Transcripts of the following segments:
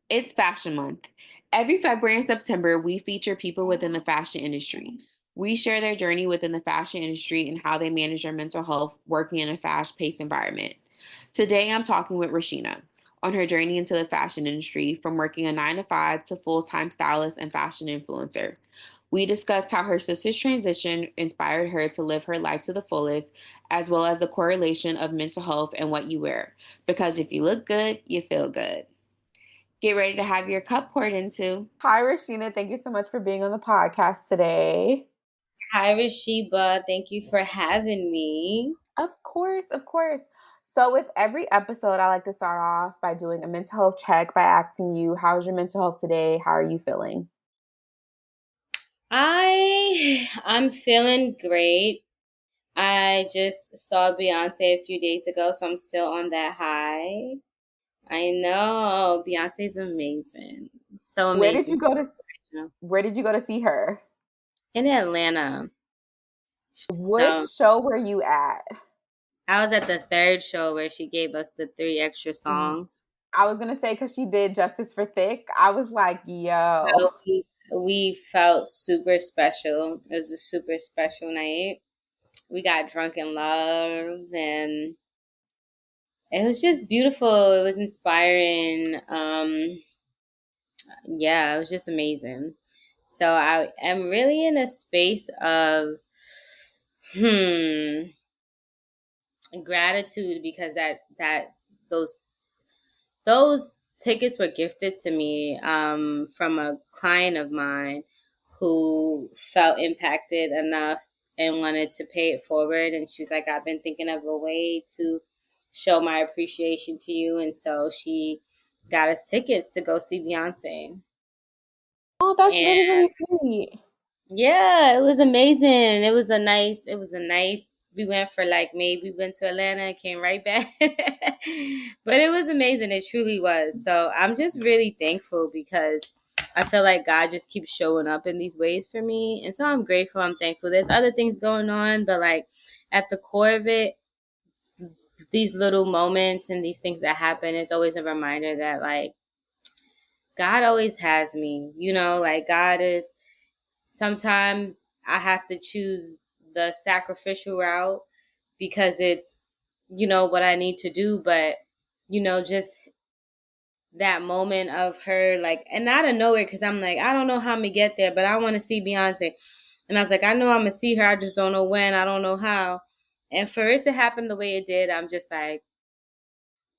It's Fashion Month. Every February and September, we feature people within the fashion industry. We share their journey within the fashion industry and how they manage their mental health working in a fast paced environment. Today, I'm talking with Rasheena on her journey into the fashion industry from working a 9 to 5 to full time stylist and fashion influencer. We discussed how her sister's transition inspired her to live her life to the fullest, as well as the correlation of mental health and what you wear. Because if you look good, you feel good. Get ready to have your cup poured into. Hi, Rasheena. Thank you so much for being on the podcast today. Hi, Rashiba. Thank you for having me. Of course, of course. So, with every episode, I like to start off by doing a mental health check by asking you, how's your mental health today? How are you feeling? I'm feeling great. I just saw Beyonce a few days ago, so I'm still on that high. I know Beyonce's amazing, so Where did amazing, you so go to inspirational. Where did you go to see her? In Atlanta. Which So show were you at? I was at the third show where she gave us the three extra Mm, songs. I was gonna say because she did Justice for Thick. I was like, So yo. we felt super special. It was a super special night. We got drunk in love, and it was just beautiful. It was inspiring. Yeah, it was just amazing. So I am really in a space of hmm gratitude because that those those tickets were gifted to me from a client of mine who felt impacted enough and wanted to pay it forward. And she was like, I've been thinking of a way to show my appreciation to you. And so she got us tickets to go see Beyonce. Oh, that's And really, really sweet. yeah, it was amazing. It was a nice, we went for like maybe we went to Atlanta and came right back. But it was amazing. It truly was. So I'm just really thankful because I feel like God just keeps showing up in these ways for me. And so I'm grateful. I'm thankful. There's other things going on, but like at the core of it, these little moments and these things that happen is always a reminder that like God always has me. Like God is sometimes I have to choose the sacrificial route because it's, what I need to do. But, just that moment of her, like, and out of nowhere, because I'm like, I don't know how I'm going to get there, but I want to see Beyonce. And I was like, I know I'm going to see her. I just don't know when. I don't know how. And for it to happen the way it did, I'm just like,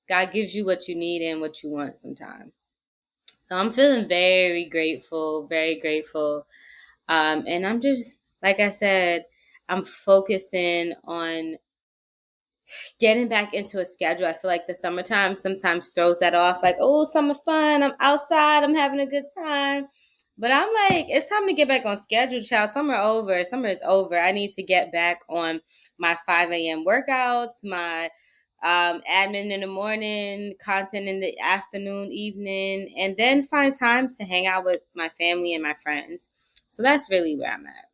God gives you what you need and what you want sometimes. So I'm feeling very grateful, very grateful. And I'm just, like I said, I'm focusing on getting back into a schedule. I feel like the summertime sometimes throws that off, like, oh, summer fun, I'm outside, I'm having a good time. But I'm like, it's time to get back on schedule, child. Summer over. Summer is over. I need to get back on my 5 a.m. workouts, my admin in the morning, content in the afternoon, evening, and then find time to hang out with my family and my friends. So that's really where I'm at.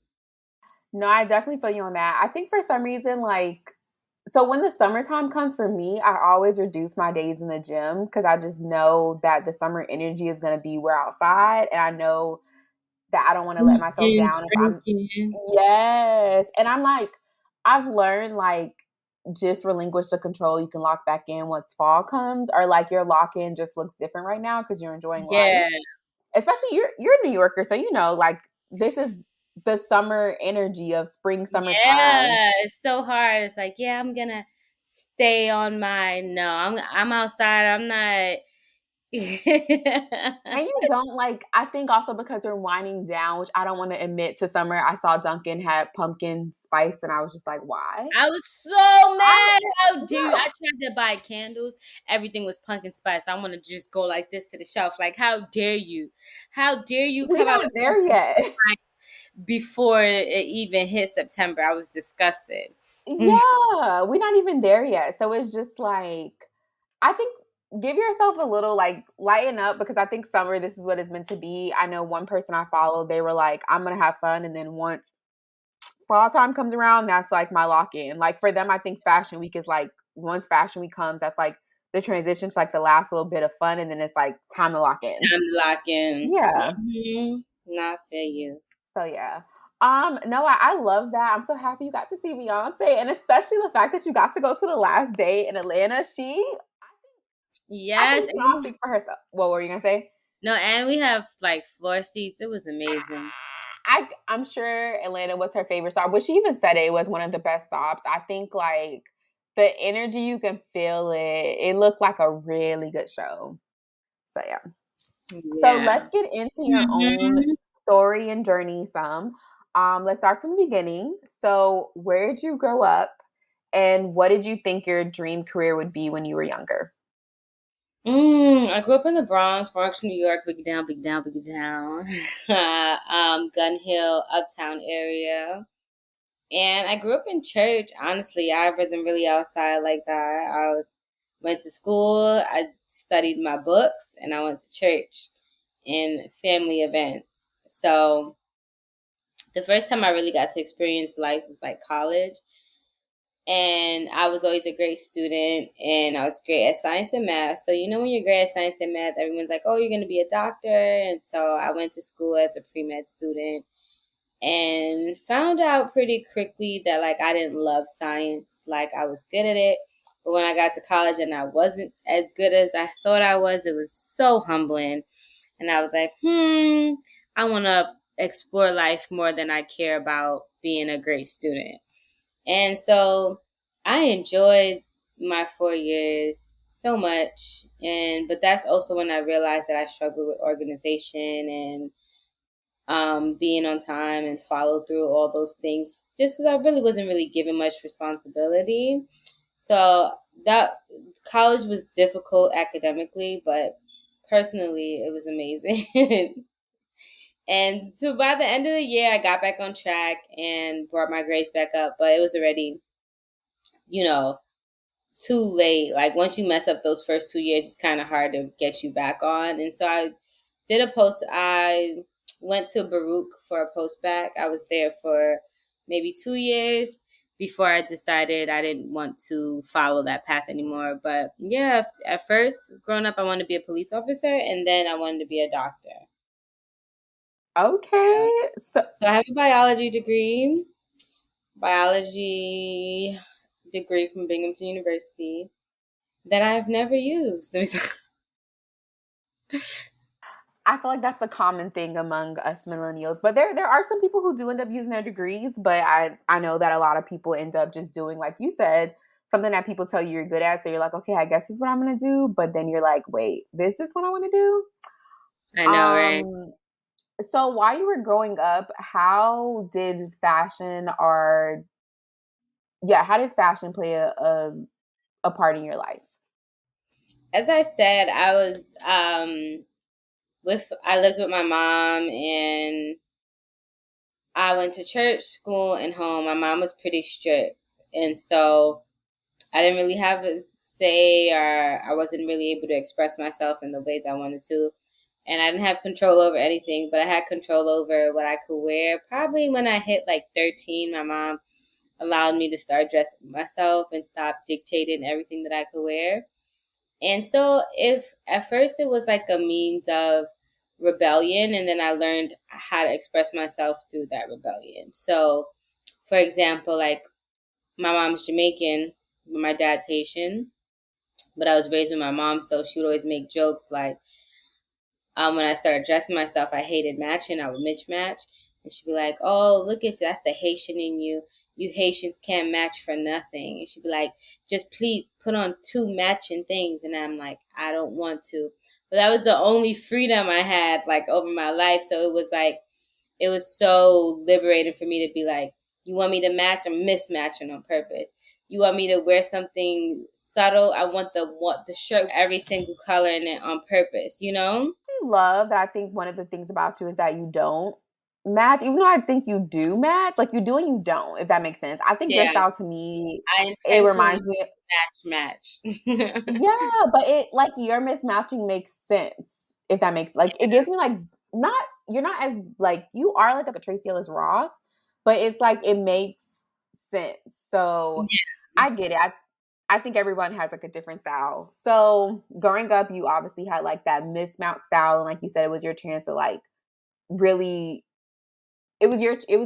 No, I definitely feel you on that. I think for some reason, like, so when the summertime comes for me, I always reduce my days in the gym because I just know that the summer energy is going to be we're outside, and I know that I don't want to let myself Drinking, down if I'm, drinking. yes. And I'm like, I've learned like just relinquish the control. You can lock back in once fall comes, or like your lock in just looks different right now because you're enjoying life. Yeah. Especially you're a New Yorker, so you know like this is the summer energy of spring summertime. Yeah, it's so hard. It's like, yeah, I'm gonna stay on my no. I'm outside. I'm not. And you don't like, I think also because you're winding down, which I don't want to admit to summer. I saw Dunkin' had pumpkin spice and I was just like, why? I was so I mad. How dare you? no, I tried to buy candles. Everything was pumpkin spice. I want to just go like this to the shelf. Like, how dare you? How dare you we're come out not with there pumpkin yet. spice before it even hit September? I was disgusted. Yeah, we're not even there yet. So it's just like, I think give yourself a little like lighten up because I think summer, this is what it's meant to be. I know one person I followed, they were like, I'm going to have fun. And then once fall time comes around, that's like my lock in. Like for them, I think fashion week is like once fashion week comes, that's like the transition to like the last little bit of fun, and then it's like time to lock in. Time to lock in. Yeah. Not for you. So yeah. No, I love that. I'm so happy you got to see Beyonce, and especially the fact that you got to go to the last day in Atlanta. I Yes. think she can all speak for herself. What were you gonna say? No, and we have like floor seats. It was amazing. I'm sure Atlanta was her favorite stop, but she even said it was one of the best stops. I think like the energy, you can feel it. It looked like a really good show. So yeah. So Yeah. let's get into your own Mhm. story and journey some. Let's start from the beginning. So where did you grow up, and what did you think your dream career would be when you were younger? I grew up in the Bronx, New York, big down, big down, big down. Gun Hill, Uptown area. And I grew up in church. Honestly, I wasn't really outside like that. Went to school, I studied my books, and I went to church and family events. So the first time I really got to experience life was like college. And I was always a great student, and I was great at science and math. So, when you're great at science and math, everyone's like, oh, you're going to be a doctor. And so I went to school as a pre med student and found out pretty quickly that like I didn't love science. Like I was good at it. But when I got to college and I wasn't as good as I thought I was, it was so humbling. And I was like, I want to explore life more than I care about being a great student. And so I enjoyed my 4 years so much. But that's also when I realized that I struggled with organization and being on time and follow through all those things. Just because I really wasn't really given much responsibility. So that college was difficult academically, but personally it was amazing. And so by the end of the year, I got back on track and brought my grades back up, but it was already, you know, too late. Like once you mess up those first 2 years, it's kind of hard to get you back on. And so I did a post. I went to Baruch for a post back. I was there for maybe 2 years before I decided I didn't want to follow that path anymore. But yeah, at first, growing up, I wanted to be a police officer, and then I wanted to be a doctor. Okay. So So I have a biology degree from Binghamton University that I've never used. I feel like that's the common thing among us millennials. But there are some people who do end up using their degrees, but I know that a lot of people end up just doing, like you said, something that people tell you you're good at. So you're like, okay, I guess this is what I'm gonna do. But then you're like, wait, this is what I want to do. I know, right? So while you were growing up, how did fashion play a part in your life? As I said, I lived with my mom, and I went to church, school, and home. My mom was pretty strict, and so I didn't really have a say, or I wasn't really able to express myself in the ways I wanted to. And I didn't have control over anything, but I had control over what I could wear. Probably when I hit like 13, my mom allowed me to start dressing myself and stop dictating everything that I could wear. And so, if at first it was like a means of rebellion, and then I learned how to express myself through that rebellion. So, for example, like my mom's Jamaican, but my dad's Haitian, but I was raised with my mom, so she would always make jokes like, when I started dressing myself, I hated matching. I would mismatch. And she'd be like, oh, look at you. That's the Haitian in you. You Haitians can't match for nothing. And she'd be like, just please put on two matching things. And I'm like, I don't want to. But that was the only freedom I had like over my life. So it was like, it was so liberating for me to be like, you want me to match? I'm mismatching on purpose. You want me to wear something subtle? I want the shirt every single color in it on purpose, you know? Love that. I think one of the things about you is that you don't match, even though I think you do match, like you do and you don't, if that makes sense. I think your Yeah, style to me, I it intentionally reminds me of, match. yeah, but it like your mismatching makes sense, if that makes like it gives me like not you're not as like you are like a Tracy Ellis Ross, but it's like it makes sense. So I get it. I think everyone has like a different style. So growing up, you obviously had like that mismount style, and like you said, it was your chance to like really. It was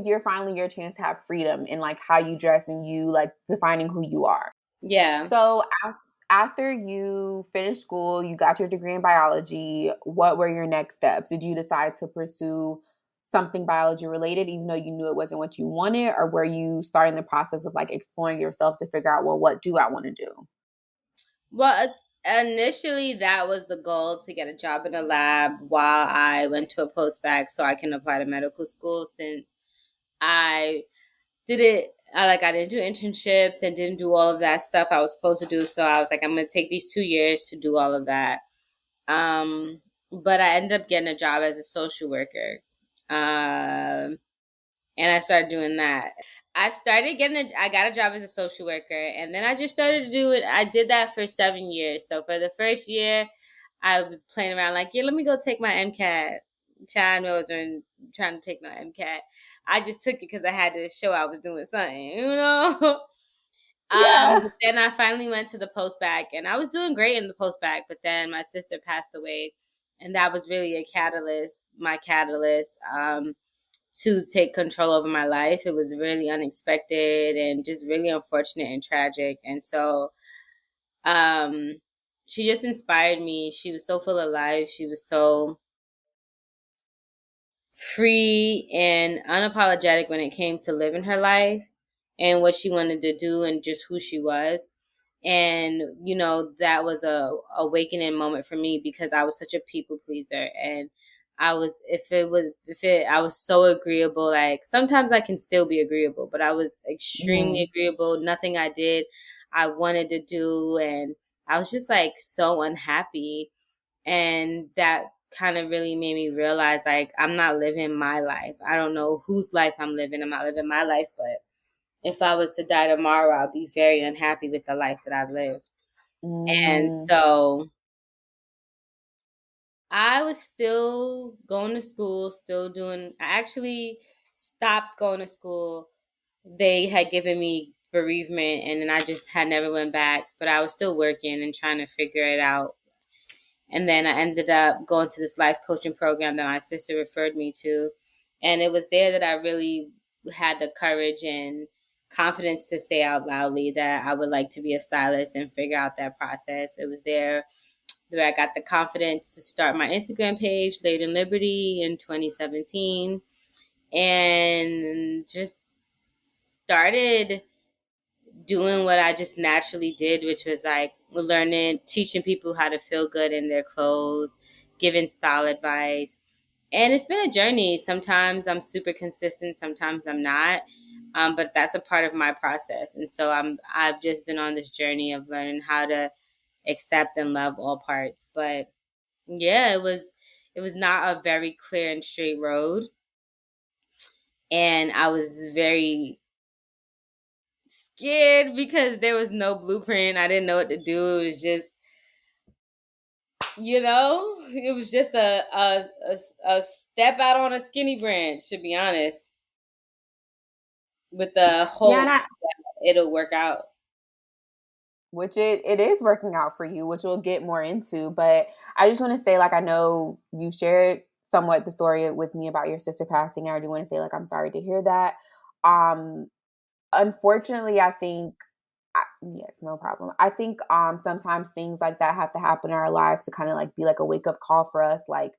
your finally your chance to have freedom in like how you dress and you like defining who you are. Yeah. So after you finished school, you got your degree in biology. What were your next steps? Did you decide to pursue something biology related, even though you knew it wasn't what you wanted, or were you starting the process of like exploring yourself to figure out, well, what do I want to do? Well, initially that was the goal, to get a job in a lab while I went to a post-bac so I can apply to medical school, since I did it. I didn't do internships and didn't do all of that stuff I was supposed to do. So I was like, I'm gonna take these 2 years to do all of that. But I ended up getting a job as a social worker. Um, and I started doing that. I got a job as a social worker, and then I just started to do it. I did that for 7 years. So for the first year, I was playing around like, yeah, let me go take my MCAT. Child knows when trying to take my MCAT. I just took it because I had to show I was doing something, you know. Yeah. But then I finally went to the post bac, and I was doing great in the post bac. But then my sister passed away, and that was really a catalyst, my catalyst, to take control over my life. It was really unexpected and just really unfortunate and tragic. And so, um, she just inspired me. She was so full of life. She was so free and unapologetic when it came to living her life and what she wanted to do and just who she was. And that was a awakening moment for me, because I was such a people pleaser, and I was so agreeable. Like, sometimes I can still be agreeable, but I was extremely Mm. agreeable. Nothing I did I wanted to do, and I was just like so unhappy. And that kind of really made me realize, like, I'm not living my life. I don't know whose life I'm living. I'm not living my life, but if I was to die tomorrow, I'll be very unhappy with the life that I've lived. And Mm. so I was still going to school, I actually stopped going to school. They had given me bereavement, and then I just had never went back, but I was still working and trying to figure it out. And then I ended up going to this life coaching program that my sister referred me to. And it was there that I really had the courage and confidence to say out loudly that I would like to be a stylist and figure out that process. It was there that I got the confidence to start my Instagram page, Laid in Liberty, in 2017, and just started doing what I just naturally did, which was like learning, teaching people how to feel good in their clothes, giving style advice. And it's been a journey. Sometimes I'm super consistent, sometimes I'm not. But that's a part of my process. And so I've just been on this journey of learning how to accept and love all parts. But yeah, it was not a very clear and straight road. And I was very scared because there was no blueprint. I didn't know what to do. It was just, it was just a step out on a skinny branch, to be honest, with the Yeah, and hope that it'll work out. which it is working out for you, which we'll get more into. But I just want to say, like, I know you shared somewhat the story with me about your sister passing, and I do want to say, like, I'm sorry to hear that. Um, Unfortunately, I think yes, no problem. I think sometimes things like that have to happen in our lives to kind of like be like a wake up call for us. Like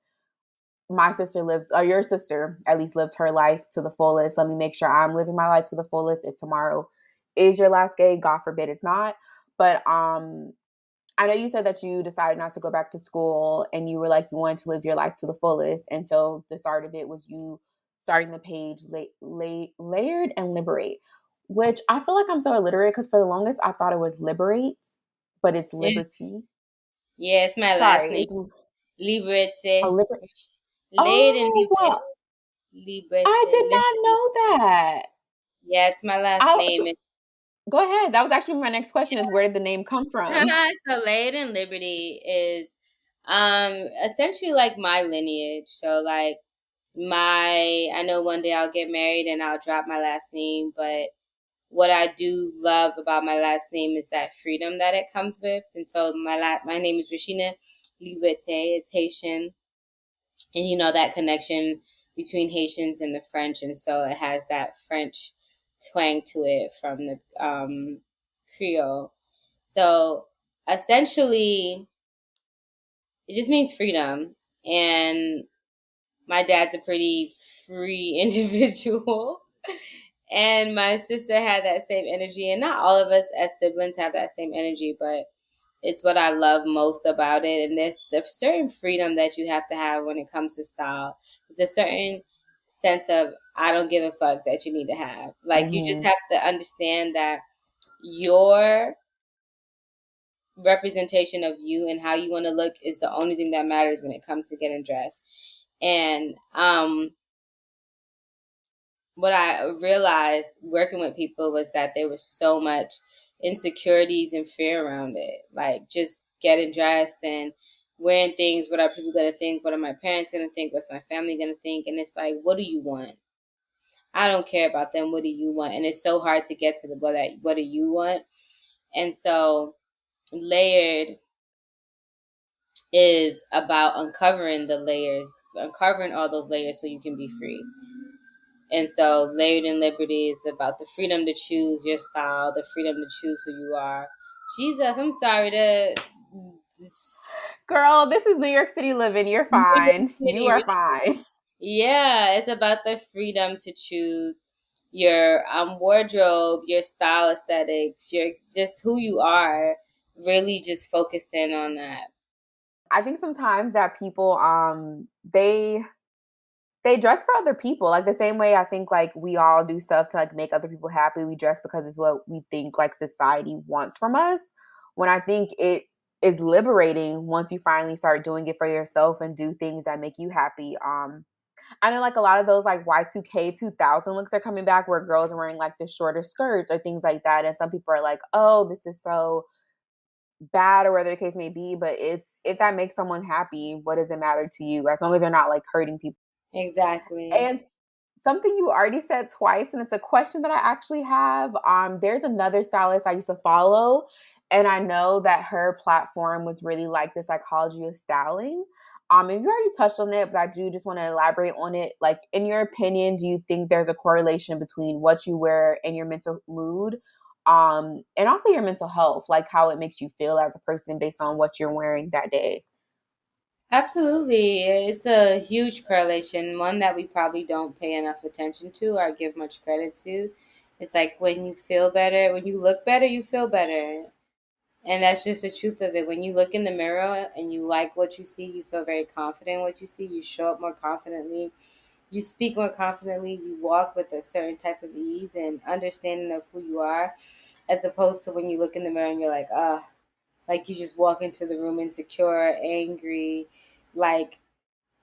my sister lived, or your sister at least lived her life to the fullest. Let me make sure I'm living my life to the fullest. If tomorrow is your last day, God forbid it's not. But I know you said that you decided not to go back to school and you were like you wanted to live your life to the fullest. And so the start of it was you starting the page layered and liberate, which I feel like I'm so illiterate because for the longest I thought it was liberate, but it's It's, liberty. yeah, it's my last Sorry, name. it's a Liberté. liberate. Laid in Oh, wow. I Liberté. did not Liberty. know that. Yeah, it's my last I name. so, go ahead. That was actually my next question: is where did the name come from? So Laid in Liberty is essentially like my lineage. So like I know one day I'll get married and I'll drop my last name, but what I do love about my last name is that freedom that it comes with. And so my name is Rasheena Liberté. It's Haitian, and that connection between Haitians and the French, and so it has that French twang to it from the Creole. So essentially, it just means freedom, and my dad's a pretty free individual. And my sister had that same energy, and not all of us as siblings have that same energy, but it's what I love most about it. And there's the certain freedom that you have to have when it comes to style. It's a certain sense of I don't give a fuck that you need to have. Like, you just Hmm. have to understand that your representation of you and how you want to look is the only thing that matters when it comes to getting dressed. And what I realized working with people was that there was so much insecurities and fear around it. Like, just getting dressed and wearing things. What are people going to think? What are my parents going to think? What's my family going to think? And it's like, what do you want? I don't care about them. What do you want? And it's so hard to get to the what do you want? And so layered is about uncovering all those layers so you can be free. And so Layered in Liberty is about the freedom to choose your style, the freedom to choose who you are. Jesus, I'm sorry to Girl, this is New York City living. You're New York fine. You City. are fine. Yeah, it's about the freedom to choose your wardrobe, your style aesthetics, your just who you are. Really just focusing on that. I think sometimes that people they dress for other people. Like the same way I think like we all do stuff to like make other people happy. We dress because it's what we think like society wants from us. When I think it is liberating once you finally start doing it for yourself and do things that make you happy. I know like a lot of those like Y2K 2000 looks are coming back where girls are wearing like the shorter skirts or things like that. And some people are like, oh, this is so bad or whatever the case may be. But it's if that makes someone happy, what does it matter to you? As long as they're not like hurting people. Exactly. And something you already said twice, and it's a question that I actually have. There's another stylist I used to follow, and I know that her platform was really like the psychology of styling. And you already touched on it, but I do just want to elaborate on it. Like, in your opinion, do you think there's a correlation between what you wear and your mental mood, and also your mental health, like how it makes you feel as a person based on what you're wearing that day? Absolutely. It's a huge correlation, one that we probably don't pay enough attention to or give much credit to. It's like when you feel better, when you look better, you feel better. And that's just the truth of it. When you look in the mirror and you like what you see, you feel very confident in what you see. You show up more confidently. You speak more confidently. You walk with a certain type of ease and understanding of who you are, as opposed to when you look in the mirror and you're like, like you just walk into the room insecure, angry, like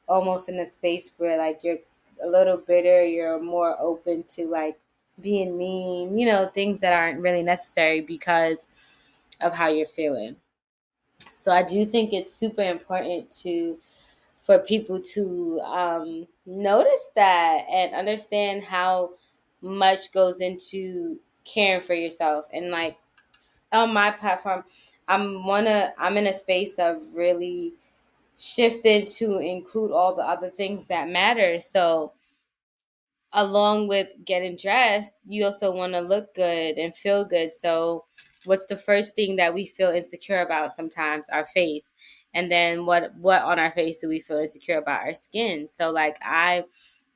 almost in a space where like you're a little bitter, you're more open to like being mean, things that aren't really necessary because of how you're feeling. So I do think it's super important to for people to notice that and understand how much goes into caring for yourself. And like on my platform, I'm in a space of really shifting to include all the other things that matter. So along with getting dressed, you also want to look good and feel good. So, what's the first thing that we feel insecure about sometimes? Our face. And then what on our face do we feel insecure about? Our skin. So like I'm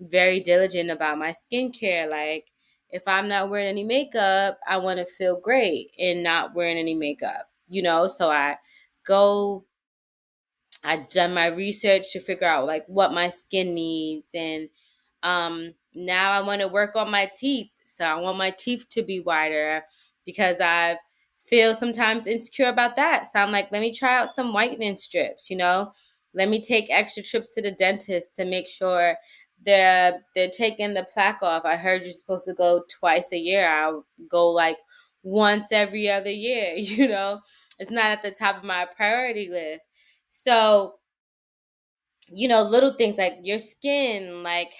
very diligent about my skincare. Like if I'm not wearing any makeup, I want to feel great in not wearing any makeup, So go I've done my research to figure out like what my skin needs, and now I want to work on my teeth. So I want my teeth to be whiter because I feel sometimes insecure about that. So I'm like, let me try out some whitening strips. Let me take extra trips to the dentist to make sure they're taking the plaque off. I heard you're supposed to go twice a year. I'll go like once every other year, It's not at the top of my priority list. So, little things like your skin, like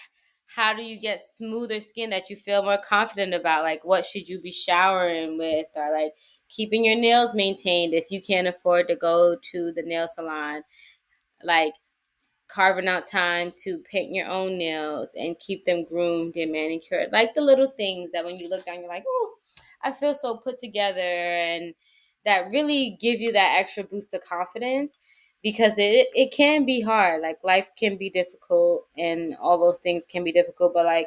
how do you get smoother skin that you feel more confident about? Like, what should you be showering with, or like keeping your nails maintained if you can't afford to go to the nail salon? Like, carving out time to paint your own nails and keep them groomed and manicured. Like the little things that when you look down, you're like, oh, I feel so put together. And that really give you that extra boost of confidence, because it can be hard. Like life can be difficult and all those things can be difficult. But like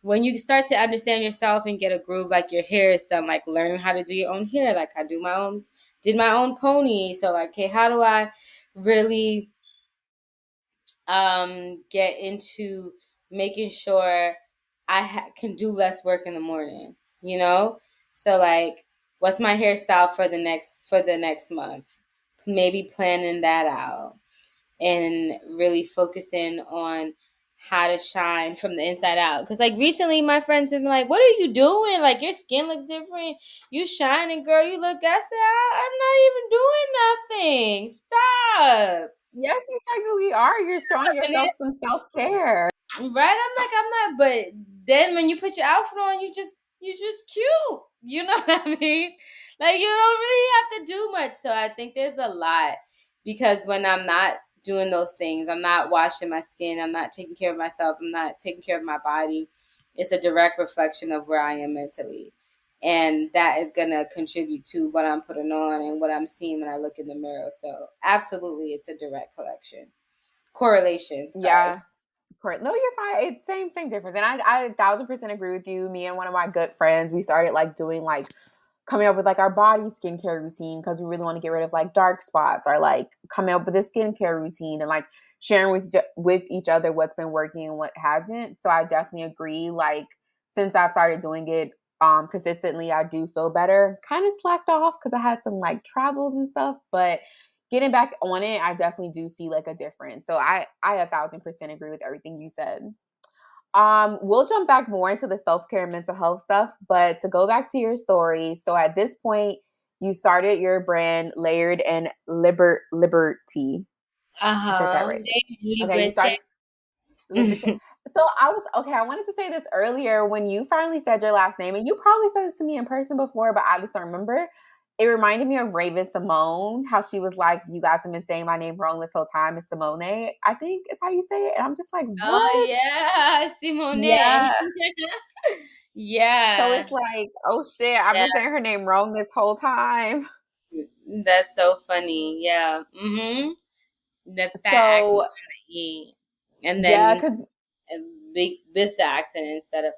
when you start to understand yourself and get a groove, like your hair is done, like learning how to do your own hair. Like I did my own pony. So like, okay, how do I really get into making sure can do less work in the morning, you know? So like what's my hairstyle for the next month? Maybe planning that out and really focusing on how to shine from the inside out. Because like recently my friends have been like, what are you doing? Like your skin looks different. You shining, girl. You look. I said, I'm not even doing nothing. Stop. Yes, you technically are. You're showing yourself some self-care. Right? I'm not, but then when you put your outfit on, you just cute. You know what I mean? Like you don't really have to do much. So I think there's a lot, because when I'm not doing those things, I'm not washing my skin, I'm not taking care of myself, I'm not taking care of my body. It's a direct reflection of where I am mentally. And that is gonna contribute to what I'm putting on and what I'm seeing when I look in the mirror. So absolutely it's a direct correlation. Sorry. Yeah. Correct. No, you're fine. It's same difference. And I 1,000% agree with you. Me and one of my good friends, we started like doing like coming up with like our body skincare routine because we really want to get rid of like dark spots, or like coming up with a skincare routine and like sharing with each other what's been working and what hasn't. So I definitely agree. Like since I've started doing it consistently, I do feel better. Kind of slacked off because I had some like travels and stuff, but getting back on it, I definitely do see like a difference. So I 1,000% agree with everything you said. We'll jump back more into the self-care and mental health stuff, but to go back to your story, so at this point, you started your brand Layered and Liberty. I said that Uh-huh. right. Okay, you Liberté. started Liberty. So I was okay. I wanted to say this earlier when you finally said your last name, and you probably said this to me in person before, but I just don't remember. It reminded me of Raven Simone, how she was like, "You guys have been saying my name wrong this whole time. It's Simone." I think is how you say it, and I'm just like, Oh "What?" yeah, Simone. Yeah. So Yeah. it's like, oh shit, I've Yeah. been saying her name wrong this whole time. That's so funny. Yeah. Mm-hmm. The fat accent So on the E. And yeah, then because a big with the accent instead of,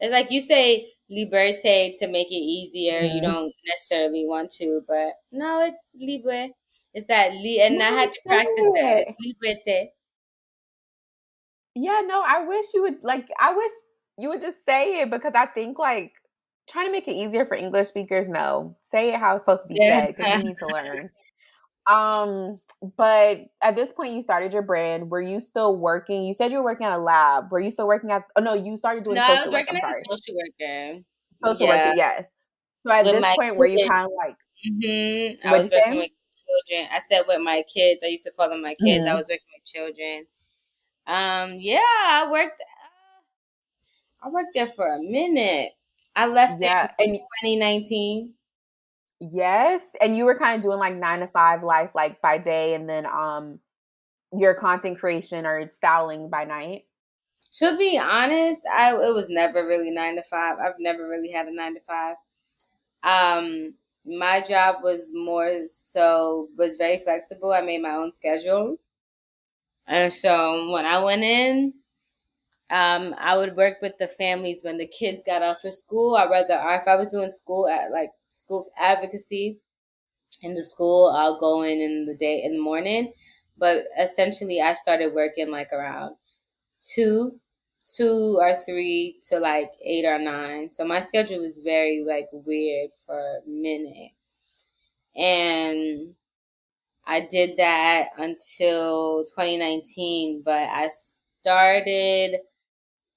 it's like you say liberté to make it easier. You don't necessarily want to, but no, it's libre. It's that and I no, had to say practice that. it. It's liberté. Yeah, no, I wish you would like. I wish you would just say it because I think like trying to make it easier for English speakers. No, say it how it's supposed to be Yeah. said because we need to learn. Um, but at this point, you started your brand. Were you still working? You said you were working at a lab. Were you still working at? Oh no, you started doing No, I social was work. working I'm as a sorry, social worker. social worker. Yeah, Yes. So at with this my point, were you kids. kind of like, I what'd was you working say? with children. I said with my kids. I used to call them my kids. I Mhm. was working with children. Yeah, I worked. I worked there for a minute. I left there Yeah, in and 2019. yes, and you were kind of doing like 9 to 5 life, like by day, and then your content creation or styling by night. To be honest, I it was never really 9 to 5. I've never really had a 9 to 5. My job was very flexible. I made my own schedule, and so when I went in, I would work with the families when the kids got off of school. Or if I was doing school advocacy in the school, I'll go in the day in the morning. But essentially, I started working like around two, 2 or 3 to like 8 or 9. So my schedule was very like weird for a minute, and I did that until 2019. But I started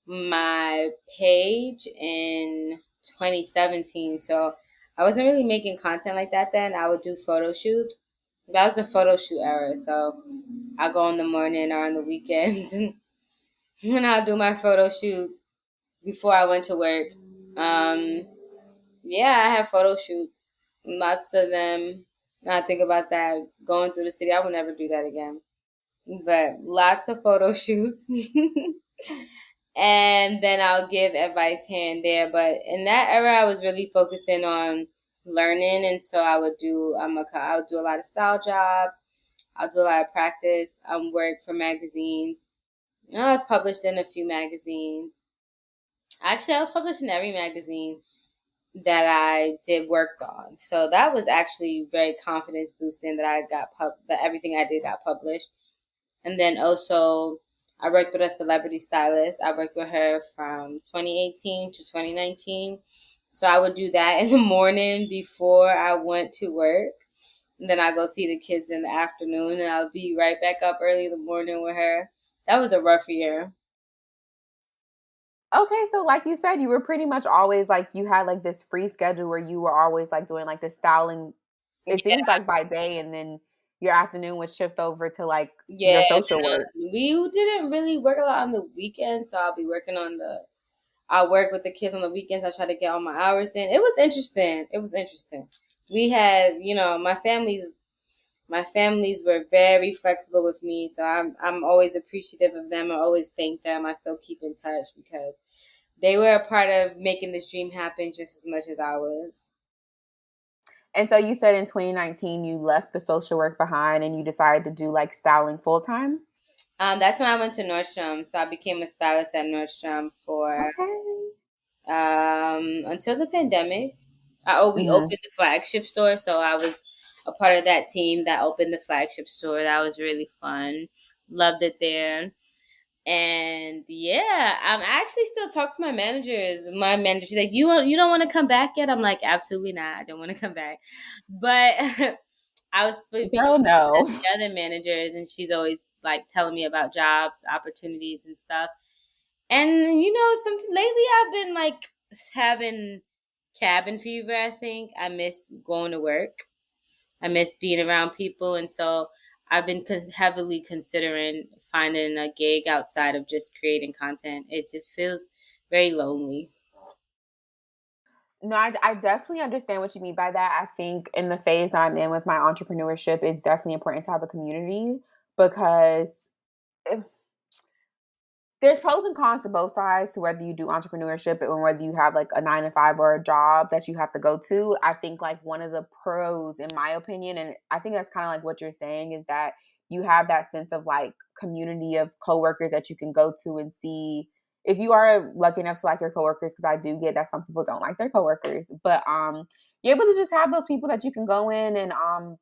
my page in 2017. So I wasn't really making content like that then. I would do photo shoots. That was the photo shoot era. So I go in the morning or on the weekends. and I'll do my photo shoots before I went to work. Um, yeah, I have photo shoots, lots of them. Now I think about that going through the city, I would never do that again. But lots of photo shoots. And then I'll give advice here and there. But in that era, I was really focusing on learning, and so I'll do a lot of style jobs. I'll do a lot of practice, work for magazines. I was published in a few magazines. Actually, I was published in every magazine that I did work on. So that was actually very confidence boosting that that everything I did got published. And then also, I worked with a celebrity stylist. I worked with her from 2018 to 2019. So I would do that in the morning before I went to work. And then I go see the kids in the afternoon, and I'll be right back up early in the morning with her. That was a rough year. Okay, so like you said, you were pretty much always like you had like this free schedule where you were always like doing like the styling. It Yeah, seems like by day, and then your afternoon would shift over to like yeah. your social work. We didn't really work a lot on the weekends, so I'll be working on the. I work with the kids on the weekends. I try to get all my hours in. It was interesting. It was interesting. We had, my families were very flexible with me, so I'm always appreciative of them. I always thank them. I still keep in touch because they were a part of making this dream happen just as much as I was. And so you said in 2019 you left the social work behind and you decided to do like styling full time. That's when I went to Nordstrom. So I became a stylist at Nordstrom for Okay. until the pandemic. We Hmm. opened the flagship store, so I was a part of that team that opened the flagship store. That was really fun. Loved it there. And yeah, I'm actually still talk to my managers. My manager, she's like, you don't want to come back yet? I'm like, absolutely not. I don't want to come back. But I was speaking Girl, to no. the other managers, and she's always like telling me about jobs, opportunities, and stuff. And some lately I've been like having cabin fever. I think I miss going to work. I miss being around people, and so I've been heavily considering finding a gig outside of just creating content. It just feels very lonely. No, I definitely understand what you mean by that. I think in the phase that I'm in with my entrepreneurship, it's definitely important to have a community because there's pros and cons to both sides to whether you do entrepreneurship and whether you have like a 9 to 5 or a job that you have to go to. I think like one of the pros, in my opinion, and I think that's kind of like what you're saying, is that you have that sense of like community of coworkers that you can go to and see if you are lucky enough to like your coworkers, because I do get that some people don't like their coworkers, but you're able to just have those people that you can go in and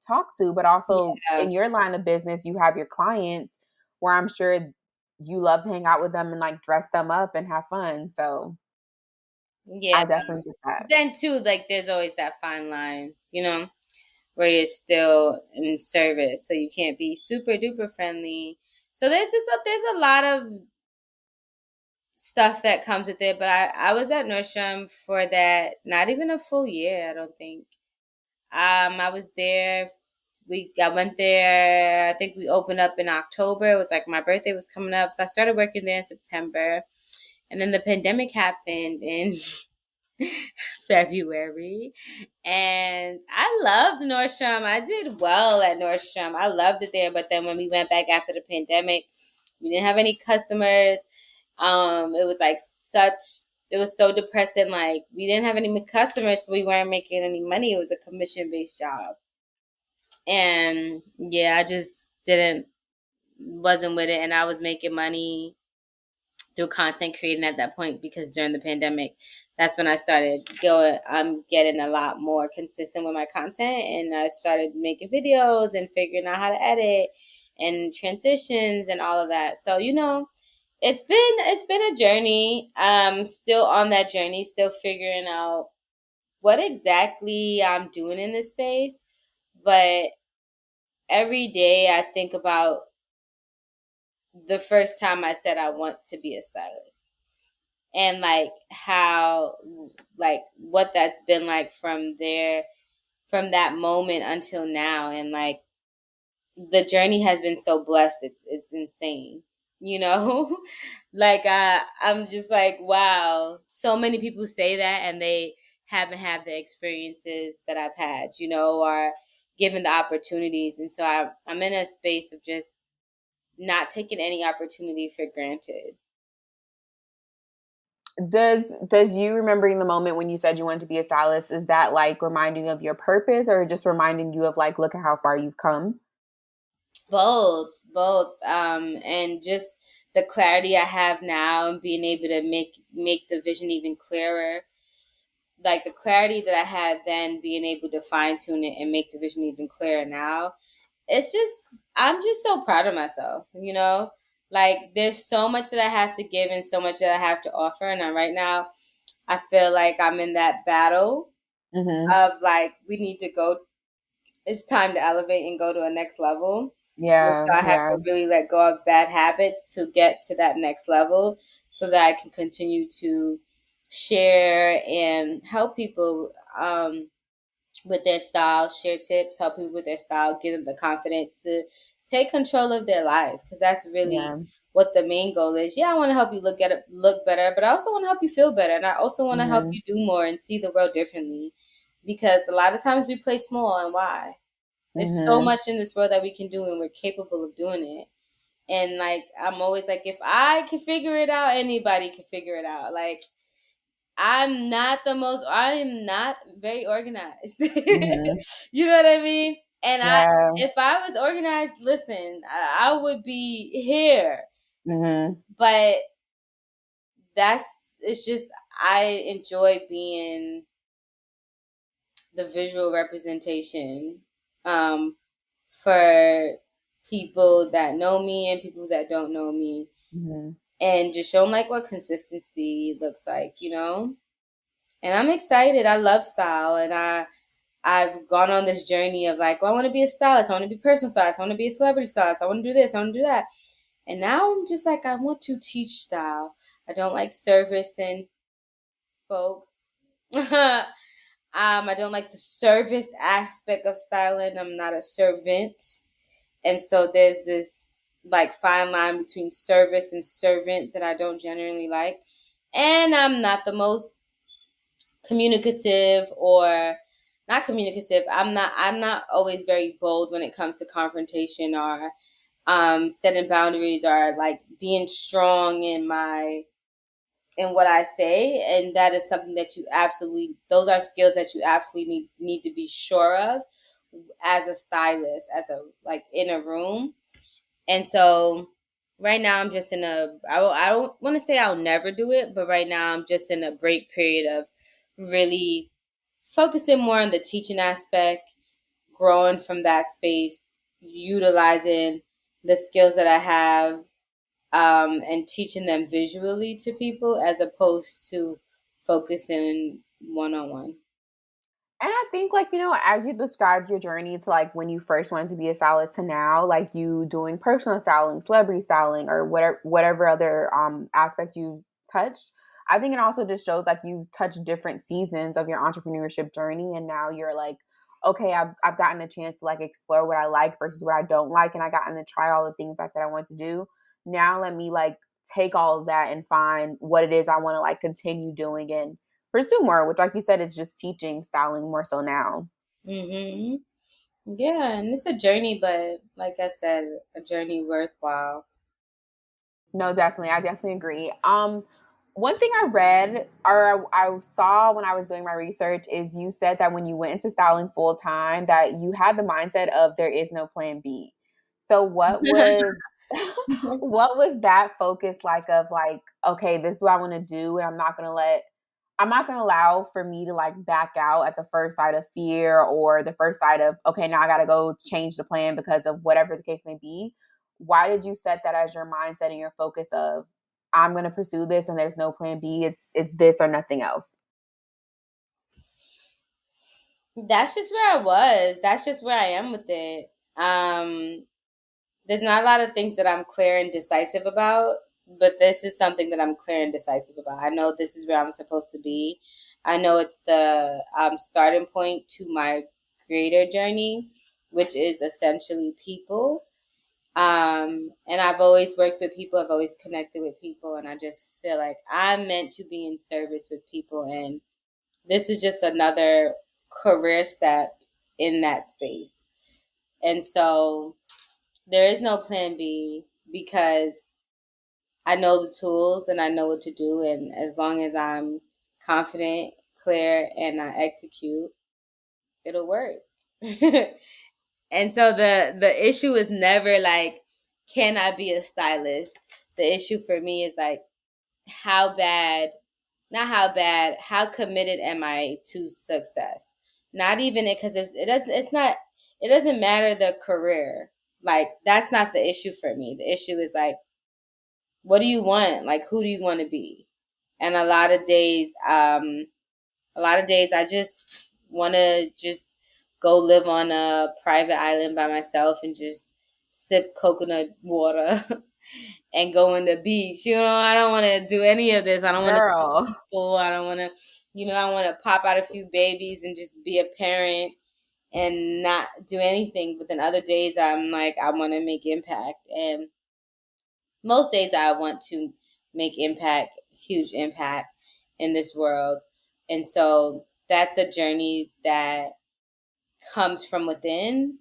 talk to. But also Yeah, in your line of business, you have your clients where I'm sure you love to hang out with them and like dress them up and have fun. So yeah. I definitely get that. Then too, like there's always that fine line, where you're still in service, so you can't be super duper friendly. So there's a lot of stuff that comes with it. But I was at Nordstrom for that, not even a full year, I don't think. I was there. I went there. I think we opened up in October. It was like my birthday was coming up, so I started working there in September, and then the pandemic happened in February. And I loved Nordstrom. I did well at Nordstrom. I loved it there. But then when we went back after the pandemic, we didn't have any customers. It was like it was so depressing. Like we didn't have any customers, so we weren't making any money. It was a commission based job. And yeah, I just wasn't with it. And I was making money through content creating at that point, because during the pandemic, that's when I started going. I'm getting a lot more consistent with my content, and I started making videos and figuring out how to edit and transitions and all of that. So it's been a journey. I'm still on that journey, still figuring out what exactly I'm doing in this space. But every day I think about the first time I said I want to be a stylist, and like how, like what that's been like from that moment until now. And like the journey has been so blessed, it's insane. you know? I'm just like, wow, so many people say that and they haven't had the experiences that I've had, or given the opportunities. And so I'm in a space of just not taking any opportunity for granted. Does you remembering the moment when you said you wanted to be a stylist, is that like reminding you of your purpose or just reminding you of like look at how far you've come? Both, and just the clarity I have now and being able to make the vision even clearer. Like the clarity that I had then, being able to fine tune it and make the vision even clearer now. It's just, I'm just so proud of myself. Like there's so much that I have to give and so much that I have to offer. And right now, I feel like I'm in that battle Mm-hmm. of like, we need to go, it's time to elevate and go to a next level. And Yeah, so I have yeah, to really let go of bad habits to get to that next level so that I can continue to share and help people with their style, share tips, help people with their style, give them the confidence to take control of their life. Because that's really yeah. what the main goal is. Yeah, I want to help you look better, but I also want to help you feel better. And I also want to help Mm-hmm. you do more and see the world differently. Because a lot of times we play small, and why? There's so Mm-hmm. much in this world that we can do and we're capable of doing it. And like I'm always like, if I can figure it out, anybody can figure it out. Like I am not very organized. Mm-hmm. You know what I mean? And Yeah. if I was organized, listen, I would be here. Mm-hmm. But that's, it's just, I enjoy being the visual representation um, for people that know me and people that don't know me, Mm-hmm. and just show them like what consistency looks like. And I'm excited. I love style, and I've gone on this journey of like, well, I want to be a stylist, I want to be a personal stylist, I want to be a celebrity stylist, I want to do this, I want to do that. And now I'm just like, I want to teach style. I don't like servicing folks. I don't like the service aspect of styling. I'm not a servant. And so there's this like fine line between service and servant that I don't generally like. And I'm not the most communicative, or not communicative. I'm not always very bold when it comes to confrontation, or setting boundaries, or like being strong in what I say. And that is something that those are skills that you absolutely need to be sure of as a stylist, as a, like, in a room. And so right now I'm just I don't want to say I'll never do it, but right now I'm just in a break period of really focusing more on the teaching aspect, growing from that space, utilizing the skills that I have, and teaching them visually to people as opposed to focusing one on one. And I think, like, as you described your journey to like when you first wanted to be a stylist to now, like you doing personal styling, celebrity styling, or whatever other aspect you've touched, I think it also just shows like you've touched different seasons of your entrepreneurship journey, and now you're like, okay, I've gotten a chance to like explore what I like versus what I don't like, and I gotten to try all the things I said I want to do. Now let me like take all of that and find what it is I want to like continue doing and pursue more, which, like you said, is just teaching styling more so now. Hmm. Yeah, and it's a journey, but like I said, a journey worthwhile. No, definitely. I definitely agree. One thing I read or I saw when I was doing my research is you said that when you went into styling full time, that you had the mindset of there is no plan B. So what was what was that focus like of like, okay, this is what I want to do and I'm not going to allow for me to like back out at the first sight of fear or the first sight of, okay, now I got to go change the plan because of whatever the case may be. Why did you set that as your mindset and your focus of, I'm going to pursue this and there's no plan B. It's this or nothing else. That's just where I was. That's just where I am with it. There's not a lot of things that I'm clear and decisive about, but this is something that I'm clear and decisive about. I know this is where I'm supposed to be. I know it's the starting point to my greater journey, which is essentially people. And I've always worked with people, I've always connected with people, and I just feel like I'm meant to be in service with people. And this is just another career step in that space. And so there is no plan B because I know the tools and I know what to do. And as long as I'm confident, clear, and I execute, it'll work. And so the issue is never like, can I be a stylist? The issue for me is like, how bad, not how bad, how committed am I to success? Not even it, because it doesn't matter the career. Like, that's not the issue for me. The issue is like, what do you want? Like, who do you want to be? And a lot of days I just want to just go live on a private island by myself and just sip coconut water and go on the beach. I don't want to do any of this. I don't want to Girl. people. I don't want to, I want to pop out a few babies and just be a parent and not do anything. But then other days I'm like, I want to make impact. And most days I want to make impact, huge impact in this world. And so that's a journey that comes from within.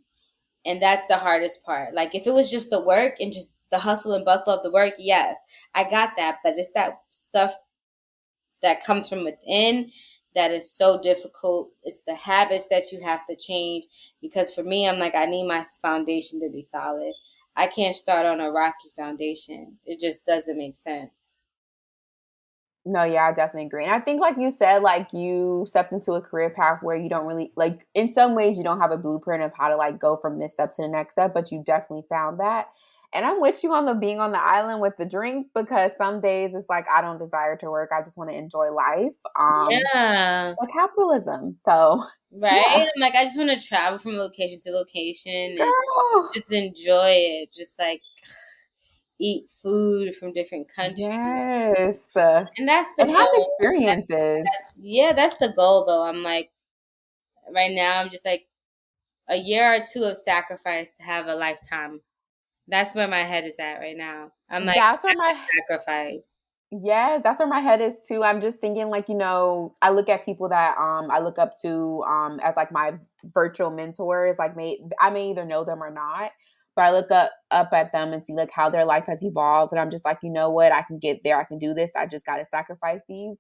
And that's the hardest part. Like, if it was just the work and just the hustle and bustle of the work, yes, I got that. But it's that stuff that comes from within that is so difficult. It's the habits that you have to change. Because for me, I'm like, I need my foundation to be solid. I can't start on a rocky foundation. It just doesn't make sense. No, yeah, I definitely agree. And I think, like you said, like you stepped into a career path where you don't really, like, in some ways, you don't have a blueprint of how to like go from this step to the next step, but you definitely found that. And I'm with you on the being on the island with the drink because some days it's like I don't desire to work. I just want to enjoy life. Yeah. Like capitalism. So Right? yeah, I'm like, I just want to travel from location to location and girl. just enjoy it. Just like eat food from different countries. Yes. And that's the And have goal. experiences. Yeah, that's the goal though. I'm like, right now, I'm just like a year or two of sacrifice to have a lifetime. That's where my head is at right now. I'm like, That's where my sacrifice. Yeah, that's where my head is too. I'm just thinking like, I look at people that I look up to as like my virtual mentors. Like I may either know them or not, but I look up at them and see like how their life has evolved and I'm just like, you know what, I can get there. I can do this. I just got to sacrifice these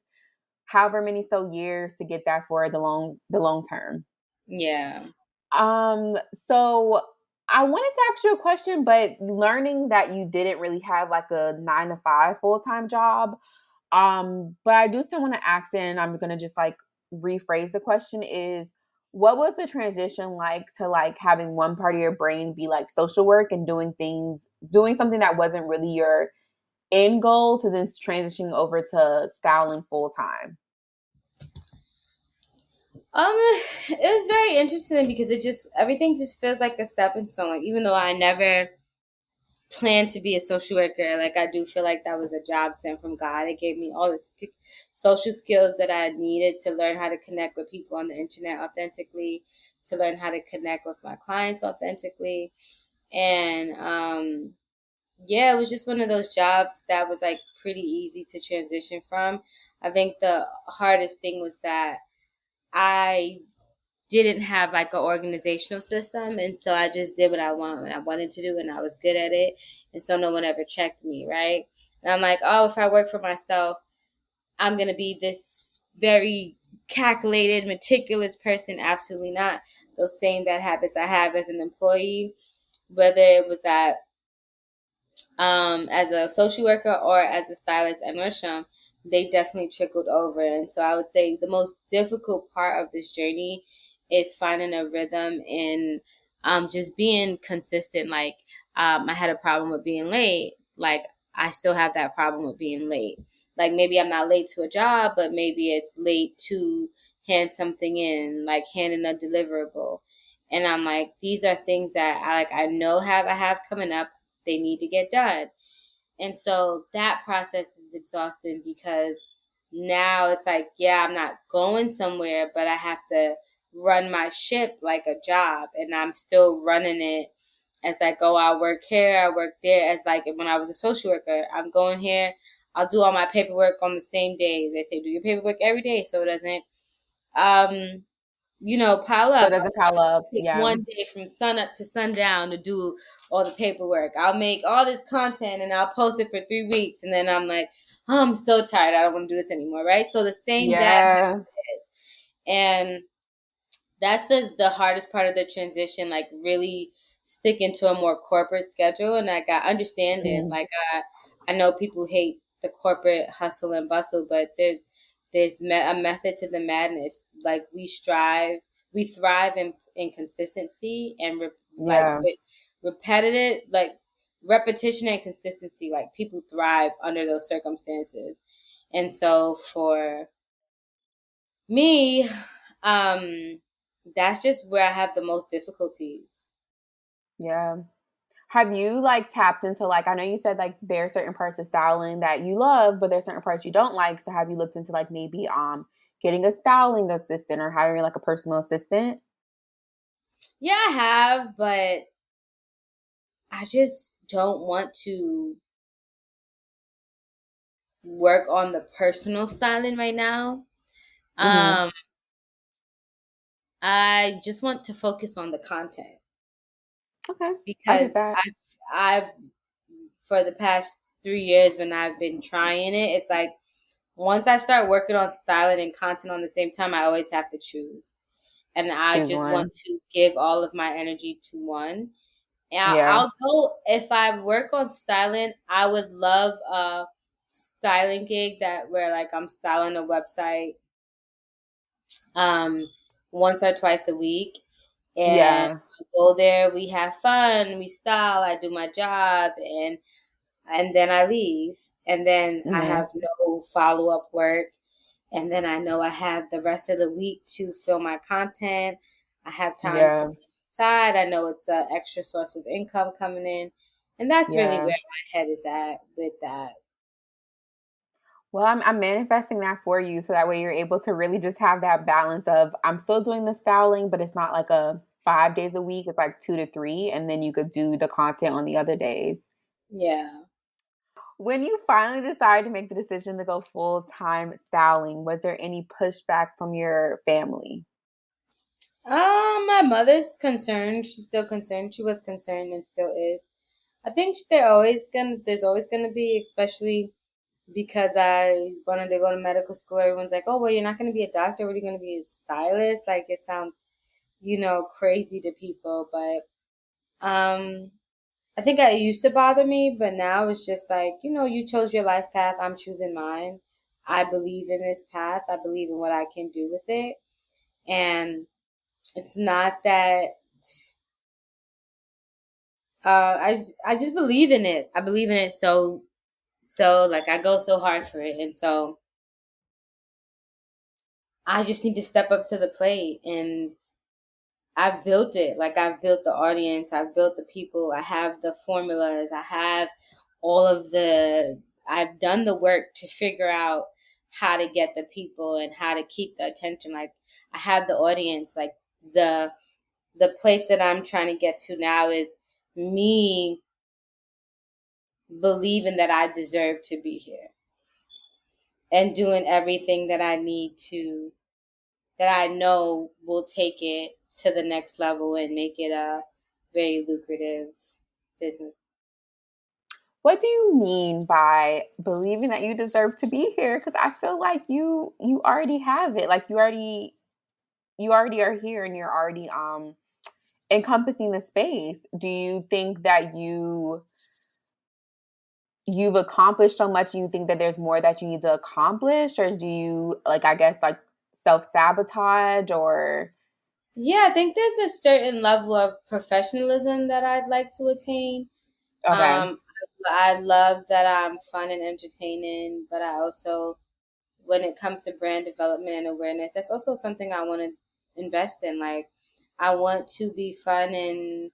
however many so years to get that for the long term. Yeah. So I wanted to ask you a question, but learning that you didn't really have like a 9 to 5 full-time job, but I do still want to ask, and I'm gonna just like rephrase the question is what was the transition like to like having one part of your brain be like social work and doing something that wasn't really your end goal to then transitioning over to styling full time? It was very interesting because everything just feels like a stepping stone. Like, even though I never planned to be a social worker, like, I do feel like that was a job sent from God. It gave me all the social skills that I needed to learn how to connect with people on the internet authentically, to learn how to connect with my clients authentically. And yeah, it was just one of those jobs that was like pretty easy to transition from. I think the hardest thing was that I didn't have like an organizational system, and so I just did what I wanted to do, and I was good at it, and so no one ever checked me, right? And I'm like, oh, if I work for myself, I'm gonna be this very calculated, meticulous person. Absolutely not. Those same bad habits I have as an employee, whether it was at as a social worker or as a stylist at Nordstrom, they definitely trickled over. And so I would say the most difficult part of this journey is finding a rhythm and just being consistent. Like, I had a problem with being late. Like, I still have that problem with being late. Like, maybe I'm not late to a job, but maybe it's late to hand something in, like handing a deliverable. And I'm like, these are things that I know I have coming up. They need to get done. And so that process is exhausting because now it's like, yeah, I'm not going somewhere, but I have to run my ship like a job, and I'm still running it As I go, I work here, I work there. As like when I was a social worker, I'm going here. I'll do all my paperwork on the same day. They say do your paperwork every day so it doesn't, um, pile So it up. doesn't pile up. Take Yeah. one day from sun up to sundown to do all the paperwork. I'll make all this content and I'll post it for 3 weeks, and then I'm like, oh, I'm so tired. I don't want to do this anymore, right? So the same bad Yeah. habits, and that's the hardest part of the transition, like really sticking to a more corporate schedule. And like I understand it. Mhm. Like I know people hate the corporate hustle and bustle, but there's a method to the madness. Like we thrive in consistency and like Yeah. with repetitive, like repetition and consistency. Like people thrive under those circumstances. And so for me, um, that's just where I have the most difficulties. Yeah. Have you like tapped into like I know you said like there are certain parts of styling that you love, but there's certain parts you don't like. So have you looked into like maybe getting a styling assistant or hiring like a personal assistant? Yeah, I have, but I just don't want to work on the personal styling right now. Mm-hmm. Um, I just want to focus on the content Okay. I get because that. I've for the past 3 years when I've been trying it, it's like once I start working on styling and content on the same time, I always have to choose. And I Choose just want one. to give all of my energy to one. And Yeah. I'll go if I work on styling. I would love a styling gig that where like I'm styling a website um once or twice a week, and Yeah. I go there. We have fun. We style. I do my job, and then I leave, and then I Mm-hmm. have no follow up work. And then I know I have the rest of the week to film my content. I have time to Yeah. be outside. I know it's an extra source of income coming in. And that's really Yeah. where my head is at with that. Well, I'm manifesting that for you so that way you're able to really just have that balance of I'm still doing the styling, but it's not like a 5 days a week. It's like 2 to 3, and then you could do the content on the other days. Yeah. When you finally decided to make the decision to go full time styling, was there any pushback from your family? My mother's concerned. She's still concerned. She was concerned and still is. I think there's always gonna be, especially because I wanted to go to medical school. Everyone's like, "Oh, well, you're not gonna be a doctor. What are you gonna be, a stylist?" Like it sounds, crazy to people. But I think it used to bother me, but now it's just like, you chose your life path. I'm choosing mine. I believe in this path. I believe in what I can do with it, and it's not that. I just believe in it. I believe in it so like I go so hard for it, and so I just need to step up to the plate. And I've built it. Like I've built the audience, I've built the people, I have the formulas, I have all of the I've done the work to figure out how to get the people and how to keep the attention. Like I have the audience. Like the the place that I'm trying to get to now is me believing that I deserve to be here and doing everything that I need to, that I know will take it to the next level and make it a very lucrative business. What do you mean by believing that you deserve to be here? Because I feel like you already have it. Like you already are here and you're already encompassing the space. Do you think that you've accomplished so much and you think that there's more that you need to accomplish, or do you like I guess like self-sabotage or Yeah, I think there's a certain level of professionalism that I'd like to attain. okay. Um, I love that I'm fun and entertaining, but I also, when it comes to brand development and awareness, that's also something I want to invest in. Like, I want to be fun and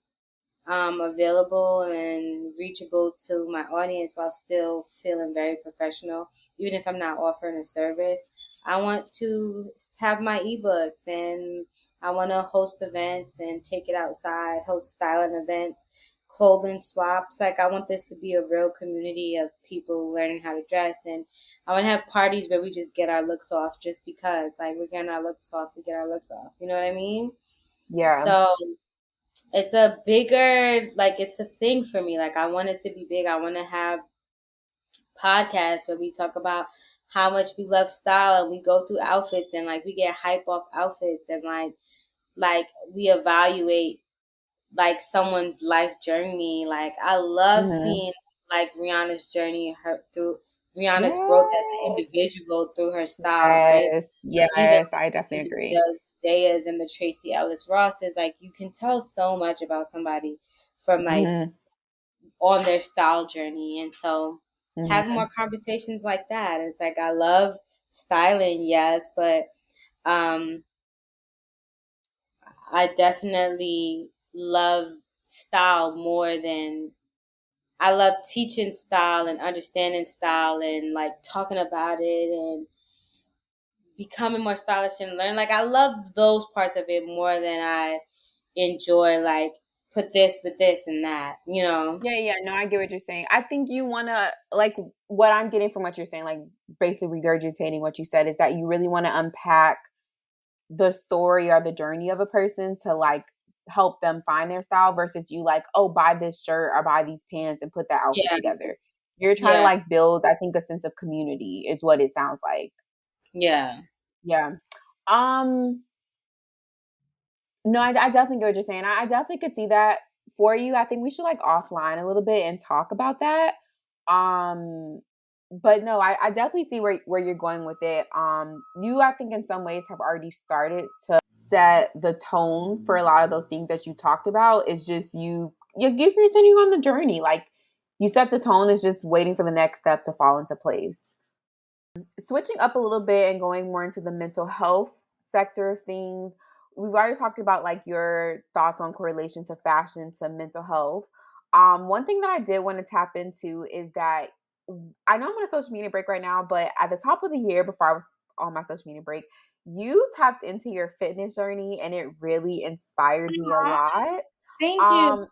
available and reachable to my audience while still feeling very professional, even if I'm not offering a service. I want to have my ebooks, and I want to host events and take it outside, host styling events clothing swaps. Like I want this to be a real community of people learning how to dress, and I want to have parties where we just get our looks off just because, like we're getting our looks off to get our looks off. You know what I mean? Yeah. So it's a bigger, like it's a thing for me. Like I want it to be big. I want to have podcasts where we talk about how much we love style and we go through outfits and like we get hype off outfits and like we evaluate like someone's life journey. Like I love Hmm. seeing like Rihanna's journey, her through Rihanna's growth as an Yes. individual through her style, right? Yes. And even Yes. I definitely agree. the Zendayas and the Tracy Ellis Rosses, like you can tell so much about somebody from like Hmm. on their style journey. And so having Hmm. more conversations like that, it's like I love styling, yes, but um I definitely love style more than I love teaching style and understanding style and like talking about it and becoming more stylish and learn. Like I love those parts of it more than I enjoy like put this with this and that, you know? Yeah, yeah, no, I get what you're saying. I think you want to, like, what I'm getting from what you're saying, like, basically regurgitating what you said, is that you really want to unpack the story or the journey of a person to, like, help them find their style versus you, like, oh, buy this shirt or buy these pants and put that outfit Yeah, together. You're trying to, yeah, like, build, I think, a sense of community, is what it sounds like. yeah. Yeah. Um, No, I definitely get what you're saying. I definitely could see that for you. I think we should like offline a little bit and talk about that. Um, but no, I definitely see where you're going with it. You I think in some ways have already started to set the tone for a lot of those things that you talked about. It's just you continue on the journey. Like you set the tone. It's just waiting for the next step to fall into place. Switching up a little bit and going more into the mental health sector of things, we've already talked about like your thoughts on correlation to fashion to mental health. One thing that I did want to tap into is that I know I'm on a social media break right now, but at the top of the year, before I was on my social media break, you tapped into your fitness journey and it really inspired me a Aw, lot. thank you. Um,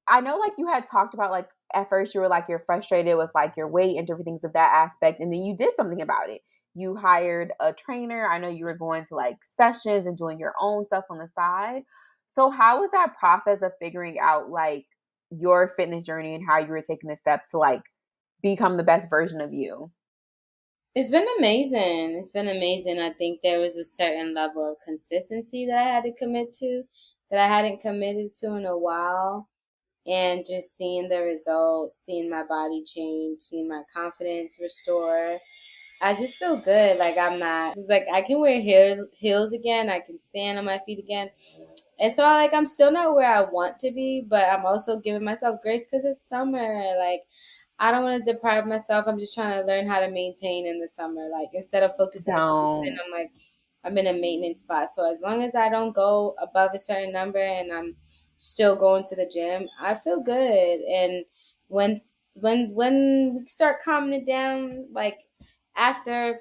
I know like you had talked about like at first you were like you're frustrated with like your weight and different things of that aspect, and then you did something about it. You hired a trainer. I know you were going to like sessions and doing your own stuff on the side. So how was that process of figuring out like your fitness journey and how you were taking the steps to like become the best version of you? It's been amazing. It's been amazing. I think there was a certain level of consistency that I had to commit to that I hadn't committed to in a while. And just seeing the results, seeing my body change, seeing my confidence restore. I just feel good. Like I'm not, it's like I can wear heels again. I can stand on my feet again. And so like I'm still not where I want to be, but I'm also giving myself grace because it's summer. Like I don't want to deprive myself. I'm just trying to learn how to maintain in the summer. Like instead of focusing on losing, Don't. I'm like I'm in a maintenance spot. So as long as I don't go above a certain number and I'm still going to the gym, I feel good. And when when we start calming it down, like after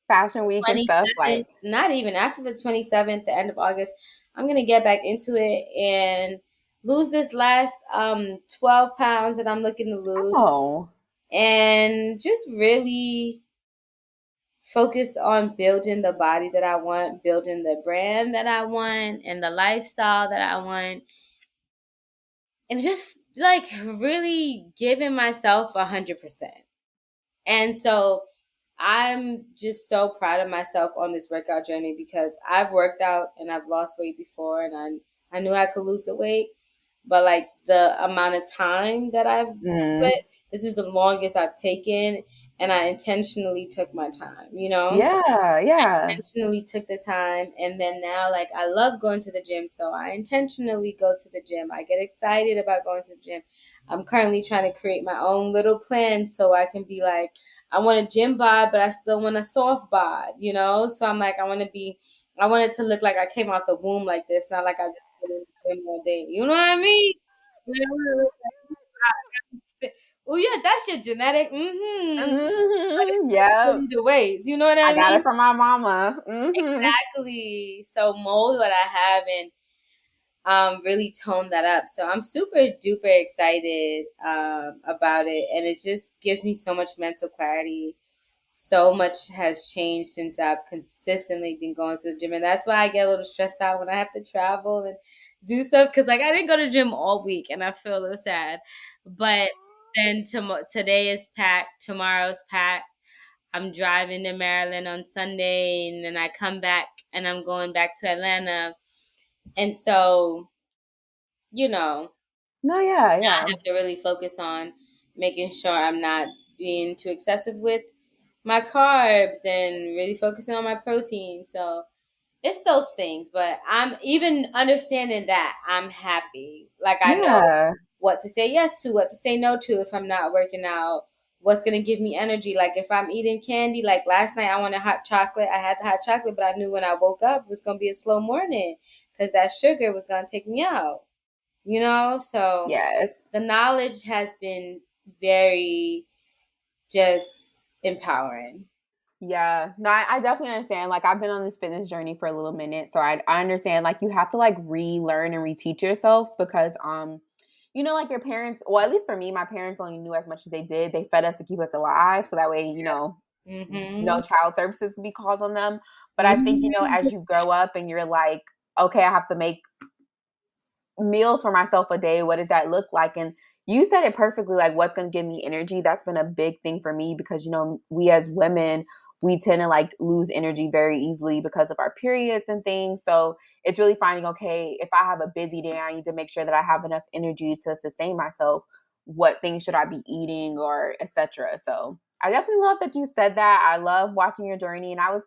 Fashion week and stuff 27th, like, not even after the 27th, the end of August, I'm going to get back into it and lose this last 12 pounds that I'm looking to lose oh, and just really focus on building the body that I want, building the brand that I want, and the lifestyle that I want. And just like really giving myself 100%. And so I'm just so proud of myself on this workout journey because I've worked out and I've lost weight before and I knew I could lose the weight. But like the amount of time that I've put, mm, this is the longest I've taken and I intentionally took my time, you know? yeah, yeah. Intentionally took the time, and then now like I love going to the gym, so I intentionally go to the gym. I get excited about going to the gym. I'm currently trying to create my own little plan so I can be like I want a gym bod but I still want a soft bod, you know. So I'm like I want it to look like I came out the womb like this, not like I just been in the gym all day, you know what I mean? You know, I wanna look like, oh yeah, that's your genetic, but it's Mhm, still yep. 30 ways, you know what I I got it mean? from my mama. Mhm. Exactly. So mold what I have and really toned that up. So I'm super duper excited about it, and it just gives me so much mental clarity. So much has changed since I've consistently been going to the gym, and that's why I get a little stressed out when I have to travel and do stuff, because like I didn't go to the gym all week, and I feel a little sad. But then today is packed, tomorrow's packed. I'm driving to Maryland on Sunday, and then I come back, and I'm going back to Atlanta, and so you know, No, yeah, I yeah. have to really focus on making sure I'm not being too excessive with my carbs and really focusing on my protein. So it's those things, but I'm even understanding that I'm happy. Like I know Yeah. what to say yes to, what to say no to if I'm not working out, what's going to give me energy. Like if I'm eating candy, like last night I wanted hot chocolate. I had the hot chocolate, but I knew when I woke up it was going to be a slow morning because that sugar was going to take me out, So Yes. the knowledge has been very just empowering. Yeah, no, I definitely understand. Like, I've been on this fitness journey for a little minute, so I understand. Like, you have to like relearn and reteach yourself because, like your parents. Well, at least for me, my parents only knew as much as they did. They fed us to keep us alive, so that way, no Mm-hmm. child services can be called on them. But I think as Mm-hmm. you grow up and you're like, okay, I have to make meals for myself a day. What does that look like? And you said it perfectly, like what's going to give me energy. That's been a big thing for me because we as women, we tend to like lose energy very easily because of our periods and things. So it's really finding, okay, if I have a busy day, I need to make sure that I have enough energy to sustain myself. What things should I be eating, or etc. So I definitely love that you said that. I love watching your journey, and I was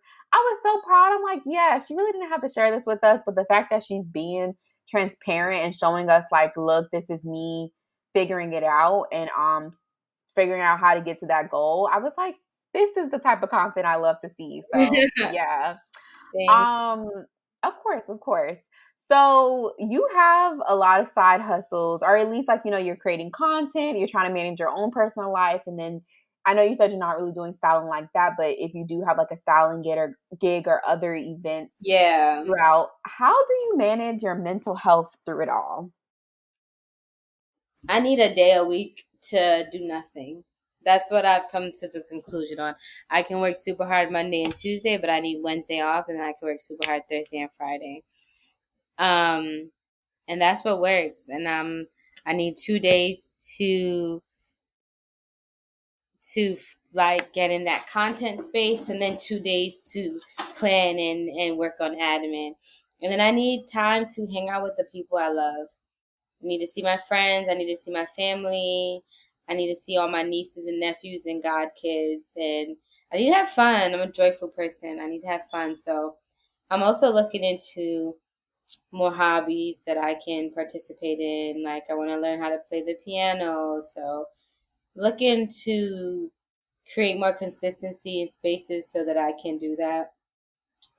so proud. I'm like, yeah, she really didn't have to share this with us, but the fact that she's being transparent and showing us like, look, this is me figuring it out and figuring out how to get to that goal. I was like, this is the type of content I love to see. So yeah. Thank Um of course, of course. So you have a lot of side hustles, or at least like, you're creating content, you're trying to manage your own personal life, and then I know you said you're not really doing styling like that, but if you do have like a styling gig or other events Yeah. throughout, how do you manage your mental health through it all? I need a day a week to do nothing. That's what I've come to the conclusion on. I can work super hard Monday and Tuesday, but I need Wednesday off, and then I can work super hard Thursday and Friday. Um, and that's what works. And I need 2 days to like get in that content space, and then 2 days to plan and work on admin. And then I need time to hang out with the people I love. I need to see my friends. I need to see my family. I need to see all my nieces and nephews and godkids. And I need to have fun. I'm a joyful person. I need to have fun. So I'm also looking into more hobbies that I can participate in. Like I want to learn how to play the piano. So looking to create more consistency in spaces so that I can do that.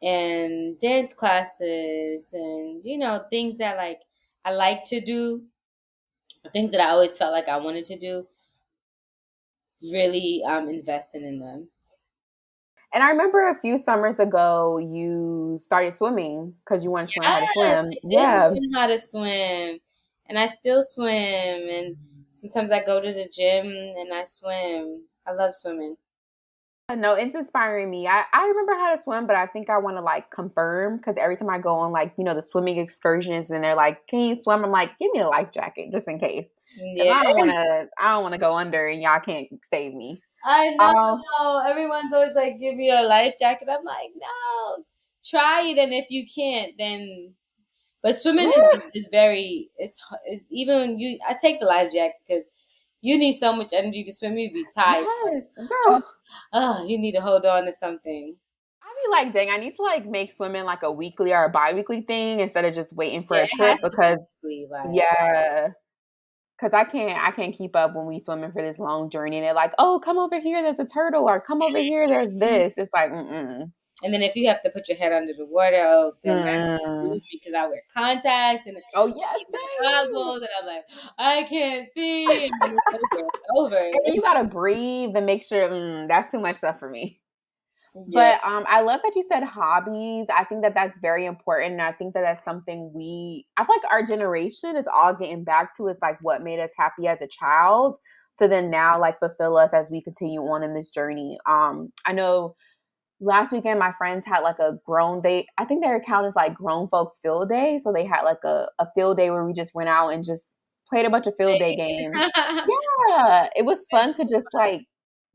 And dance classes and, things that like I like to do, things that I always felt like I wanted to do, really investing in them. And I remember a few summers ago you started swimming because you wanted to learn how to Yes, swim. I did Yeah. learn how to swim, and I still swim. And sometimes I go to the gym and I swim. I love swimming. No, it's inspiring me. I remember how to swim, but I think I want to like confirm because every time I go on like, the swimming excursions and they're like, can you swim? I'm like, give me a life jacket just in case. Because Yeah, I don't want to go under and y'all can't save me. I Um, know. Everyone's always like, "Give me a life jacket." I'm like, "No, try it, and if you can't, then." But swimming is very. Even when you. I take the life jacket because you need so much energy to swim. You'd be tired. yes, Oh, girl. oh, you need to hold on to something. I be like, dang, I need to like make swimming like a weekly or a bi-weekly thing instead of just waiting for Yeah, a it has trip to be because weekly. Like, yeah, because I can't keep up when we swimming for this long journey and they're like, oh, come over here, there's a turtle, or come over here, there's this. It's like, and then if you have to put your head under the water, oh, then that's what mm. lose me because I wear contacts and Oh I yes, keep my same. goggles, and I'm like, I can't see, and then it's over. It's over. And then you gotta breathe and make sure that's too much stuff for me. Yeah. But I love that you said hobbies. I think that that's very important, and I think that that's something I feel like our generation is all getting back to. Is like what made us happy as a child, to then now like fulfill us as we continue on in this journey. I know last weekend my friends had like a I think their account is like grown folks field day, so they had like a field day where we just went out and just played a bunch of field day games. Yeah, it was fun to just like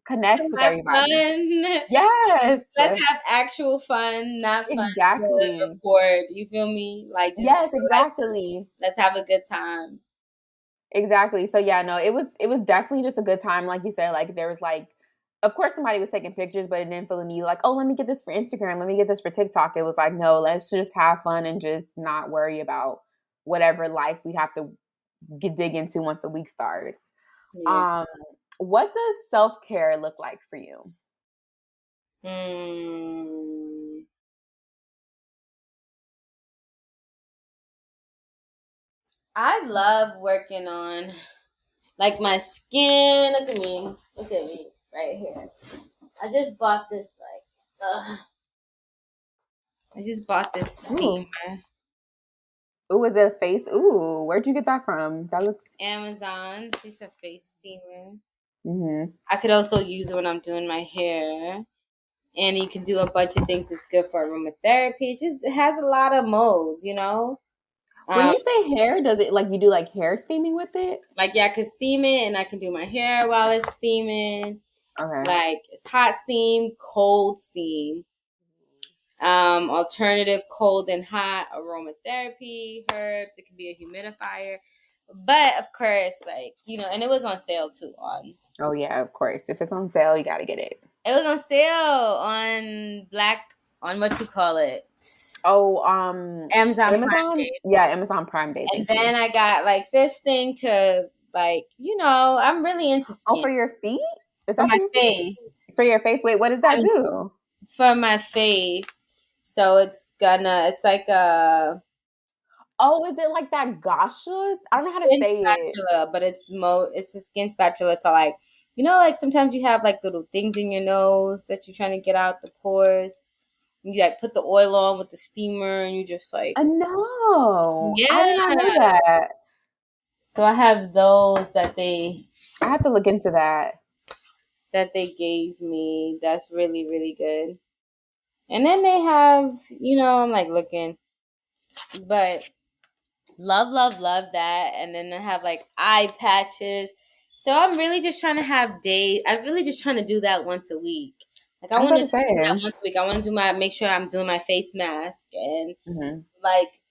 connect with Have everybody. fun. Yes, Let's have actual fun, not fun to exactly. record. You feel me? Like just Yes, like exactly. let's have a good time. Exactly. So yeah, no, it was definitely just a good time. Like you said, like there was like of course somebody was taking pictures, but it didn't feel the need like, oh, let me get this for Instagram, let me get this for TikTok. It was like, no, let's just have fun and just not worry about whatever life we have to dig into once the week starts. Yeah. Um, what does self-care look like for you? Hmm. I love working on like my skin. Look at me. Look at me right here. I just bought this I just bought this Ooh. steamer. Ooh, is it a face? Ooh, where'd you get that from? That looks Amazon. It's a face steamer. mm-hmm. I could also use it when I'm doing my hair. And you can do a bunch of things. It's good for aromatherapy. It has a lot of modes, you know? When Um, you say hair, does it like you do like hair steaming with it? like, yeah, I can steam it and I can do my hair while it's steaming. Okay. Like, it's hot steam, cold steam, alternative cold and hot, aromatherapy, herbs. It can be a humidifier. But, of course, like, you know, and it was on sale too on Oh yeah, of course. If it's on sale, you gotta get it. It was on sale on on what you call it, Oh, Amazon Prime Amazon? Day. Yeah, Amazon Prime Day. And Thank you. then I got like this thing to like, you know, I'm really into Oh, skin for your feet? Is for that my for your feet? face. For your face? Wait, what does that I'm, do? it's for my face, so it's like a Oh, is it like that Gasha? I don't know how to skin say it. spatula, but it's a skin spatula. So like, you know, like sometimes you have like little things in your nose that you're trying to get out the pores. You like put the oil on with the steamer, and you just like No, I yeah. did not know that. So I have those I have to look into that. that they gave me. That's really really good. And then they have, you know, I'm like looking, but love that. And then they have like eye patches. So I'm really just trying to have days. I'm really just trying to do that once a week. Like I I was want about to to say. do that once a week. I want to do make sure I'm doing my face mask and Mm-hmm. like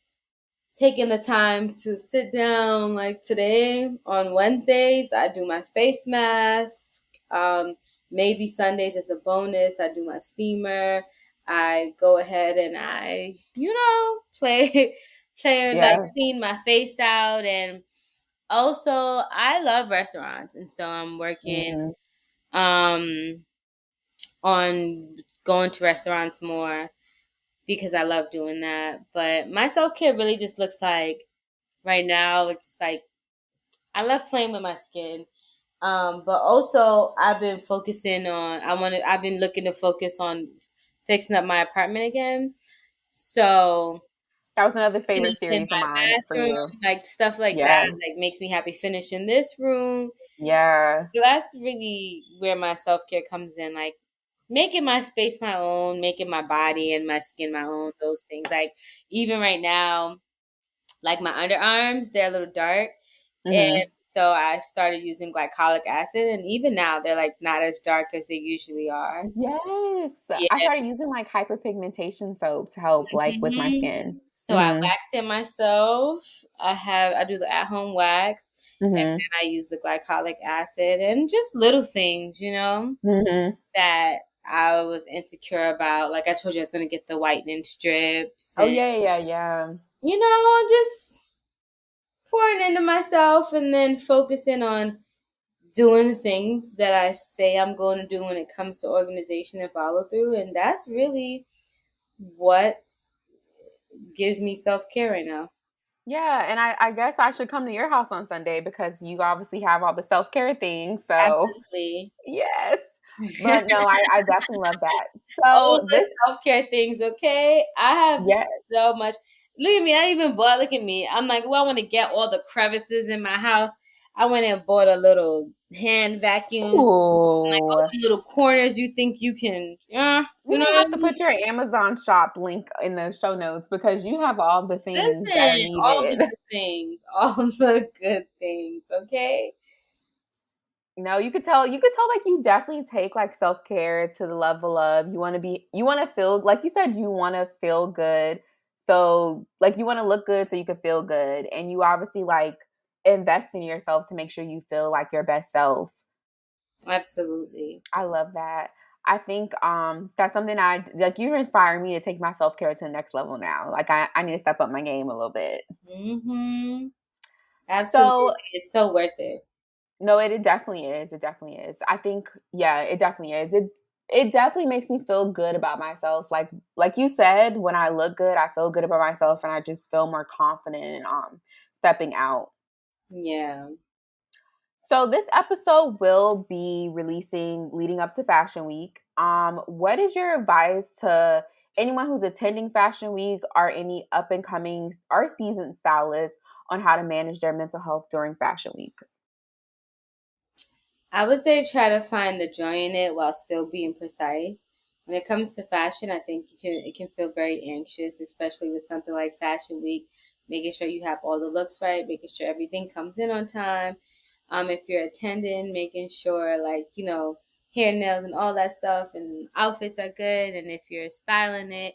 taking the time to sit down. Like today on Wednesdays, I do my face mask. Maybe Sundays as a bonus, I do my steamer. I go ahead and I, you know, play and like Yeah. clean my face out. And also, I love restaurants, and so I'm working Mm-hmm. um on going to restaurants more because I love doing that. But my self care really just looks like right now it's like I love playing with my skin. But also I've been focusing on I've been looking to focus on fixing up my apartment again. So, That was another you know, favorite in series of my mine for bathroom, you. like stuff like that, Yes. like makes me happy finishing this room. Yeah. So that's really where my self care comes in, like making my space my own, making my body and my skin my own, those things. Like even right now, like my underarms, they're a little dark. Mm-hmm. And so I started using glycolic acid, and even now they're like not as dark as they usually are. Yes. I Yeah. started using like hyperpigmentation soap to help like with my hmm skin. So I Mhm. waxed it myself. I do the at home wax, and Mhm. then I use the glycolic acid and just little things, you know, Mhm. that I was insecure about. Like I told you, I was going to get the whitening strips, Oh and yeah, yeah, yeah. you know, just pouring into myself, and then focusing on doing the things that I say I'm going to do when it comes to organization and follow through. And that's really what gives me self care right now. Yeah, and I guess I should come to your house on Sunday because you obviously have all the self-care things. So, Absolutely. yes. But no, I definitely love that. All So the this, self-care things, okay? I have yeah, so much. Look at me. I even bought, look at me. I'm like, well, I want to get all the crevices in my house. I went and bought a little hand vacuum. Like all ooh, the little corners you think you can, you you're know gonna what have I to mean? put your Amazon shop link in the show notes because you have all the things that are Listen, all the needed. good things, all the good things, okay? No, you could tell like you definitely take like self-care to the level of you want to feel like you said you want to feel good. So like you want to look good so you can feel good and you obviously like invest in yourself to make sure you feel like your best self. Absolutely. I love that. I think that's something I like you inspire me to take my self-care to the next level now. Like I need to step up my game a little bit. Mm-hmm. Absolutely. So It's so worth it. no, it definitely is. It definitely is. I think, yeah, it definitely is. It definitely makes me feel good about myself. Like you said, when I look good, I feel good about myself, and I just feel more confident in stepping out. Yeah. So this episode will be releasing leading up to Fashion Week. What is your advice to anyone who's attending Fashion Week or any up and coming or seasoned stylists on how to manage their mental health during Fashion Week? I would say try to find the joy in it while still being precise. When it comes to fashion, I think it can feel very anxious, especially with something like Fashion Week, making sure you have all the looks right, making sure everything comes in on time. If you're attending, making sure like, hair, nails and all that stuff and outfits are good. And if you're styling it,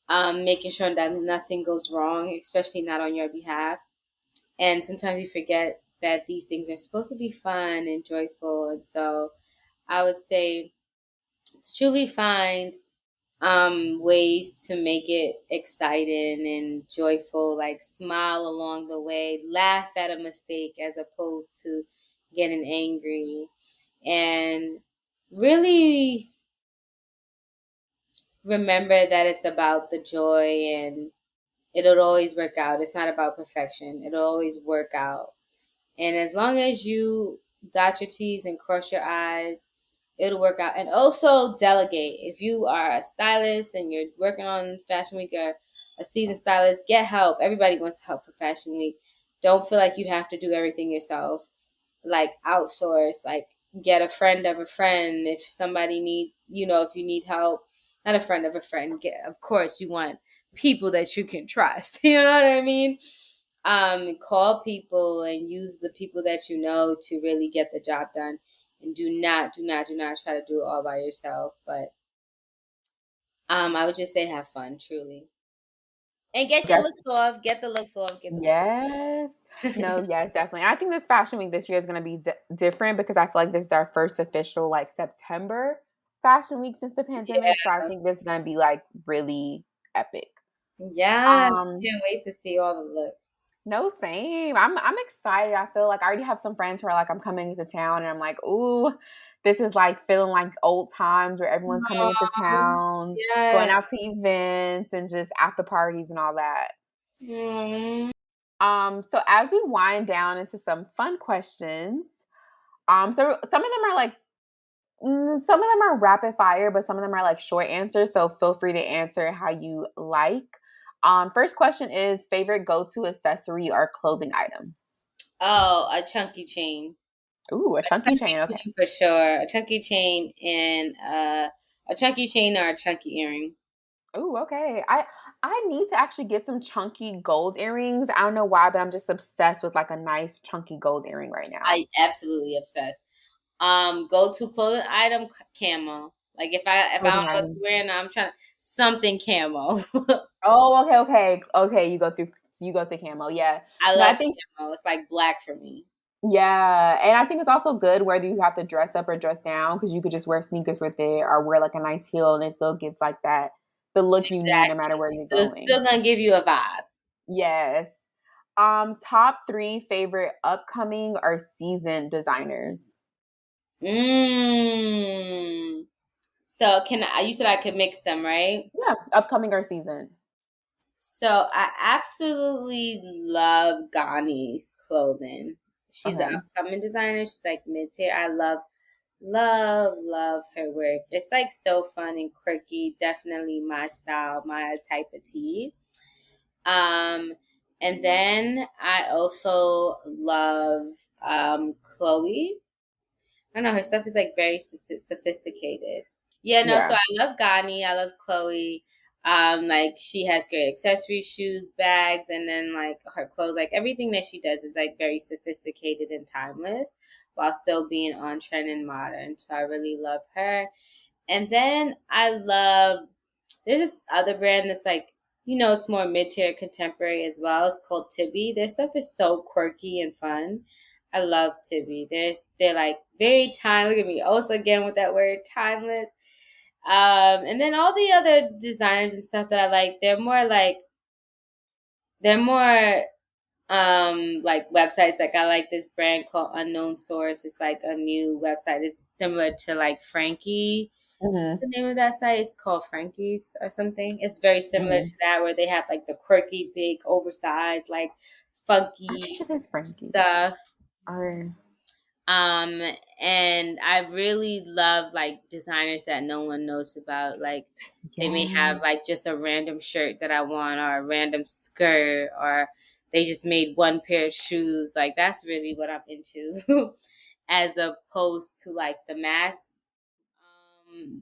making sure that nothing goes wrong, especially not on your behalf. And sometimes we forget that these things are supposed to be fun and joyful. And so I would say to truly find ways to make it exciting and joyful, like smile along the way, laugh at a mistake as opposed to getting angry, and really remember that it's about the joy and it'll always work out. It's not about perfection, it'll always work out. And as long as you dot your T's and cross your I's, it'll work out. And also delegate. If you are a stylist and you're working on Fashion Week or a seasoned stylist, get help. Everybody wants help for Fashion Week. Don't feel like you have to do everything yourself. Like outsource, like get a friend of a friend if somebody needs, if you need help. Not a friend of a friend. Of course, you want people that you can trust. You know what I mean? Call people and use the people that you know to really get the job done, and do not try to do it all by yourself. But I would just say have fun, truly, and get your looks off. Get the looks off. Get the looks Yes. off. No, yes, definitely. I think this fashion week this year is going to be different because I feel like this is our first official like September fashion week since the Yeah, pandemic. So I think this is going to be like really epic. yeah. Um, Can't wait to see all the looks. no, same. I'm excited. I feel like I already have some friends who are like, I'm coming into town, and I'm like, ooh, this is like feeling like old times where everyone's coming into town, going Yeah. out to events and just after parties and all that. Mm. So as we wind down into some fun questions, so some of them are like, some of them are rapid fire, but some of them are like short answers. So feel free to answer how you like. First question is favorite go-to accessory or clothing item. Oh, a chunky chain. Ooh, a chunky chain. Okay. For sure. A chunky chain and a chunky chain or a chunky earring. Ooh, okay. I need to actually get some chunky gold earrings. I don't know why, but I'm just obsessed with like a nice chunky gold earring right now. I absolutely obsessed. Go to clothing item camo. Like if I Clothing don't know what to item. wear, and I'm trying something camo. Oh, okay, okay, okay. You go to camo. Yeah. I No, I love think camo. It's like black for me. yeah, and I think it's also good whether you have to dress up or dress down because you could just wear sneakers with it or wear like a nice heel and it still gives like that the look you need no matter Exactly. where you're Still going. gonna give you a vibe. Yes. Top three favorite upcoming or seasoned designers. Mm. So can I? You said I could mix them, right? Yeah, upcoming or season. So I absolutely love Ghani's clothing. She's an Okay. upcoming designer. She's like mid tier. I love Love her work. It's like so fun and quirky. Definitely my style, my type of tea. Um, and then I also love Chloe. I don't know, her stuff is like very sophisticated. Yeah, no, so Yeah. I love Gani. I love Chloe. Like she has great accessories, shoes, bags, and then like her clothes, like everything that she does is like very sophisticated and timeless while still being on trend and modern. So I really love her. And then I love there's this other brand that's like, it's more mid-tier contemporary as well. It's called Tibby. Their stuff is so quirky and fun. I love Tibby. They're like very time. Look at me. Also again with that word timeless. And then all the other designers and stuff that I like, they're more like websites. Like I like this brand called Unknown Source. It's like a new website. It's similar to like Frankie. What's Hmm. the name of that site? It's called Frankie's or something. It's very similar to Hmm. that where they have like the quirky, big, oversized, like I funky think it is Frankie's. stuff. Or Um, and I really love like designers that no one knows about. Like they may yeah. have like just a random shirt that I want or a random skirt or they just made one pair of shoes. Like that's really what I'm into as opposed to like the mass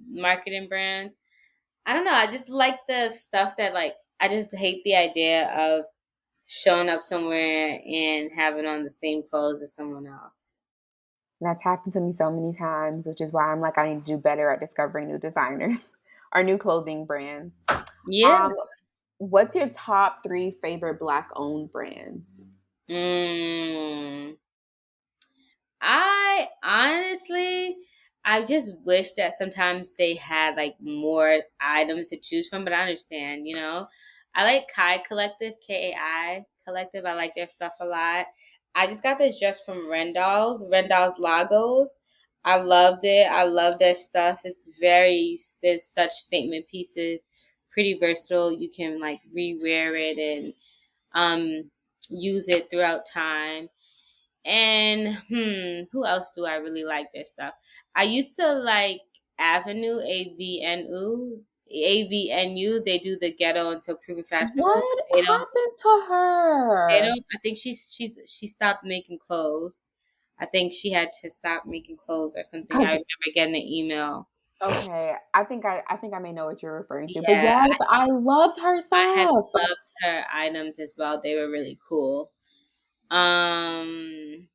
marketing brands. I don't know. I just like the stuff that like I just hate the idea of showing up somewhere and having on the same clothes as someone else. That's happened to me so many times, which is why I'm like, I need to do better at discovering new designers or new clothing brands. Yeah. Um, what's your top three favorite Black owned brands? Mm. I honestly, I just wish that sometimes they had like more items to choose from, but I understand, I like Kai Collective, KAI Collective. I like their stuff a lot. I just got this dress from Rendall's Lagos. I loved it. I love their stuff. There's such statement pieces, pretty versatile. You can like rewear it and use it throughout time. And who else do I really like their stuff? I used to like Avenue AVNU. They do the ghetto until proven fashionable. What They don't. happened to They her? don't. I think she stopped making clothes. I think she had to stop making clothes or something. I Because remember getting an email. okay, I think I may know what you're referring to. But Yeah, yes, I loved her I have stuff. loved her items as well. They were really cool. Um,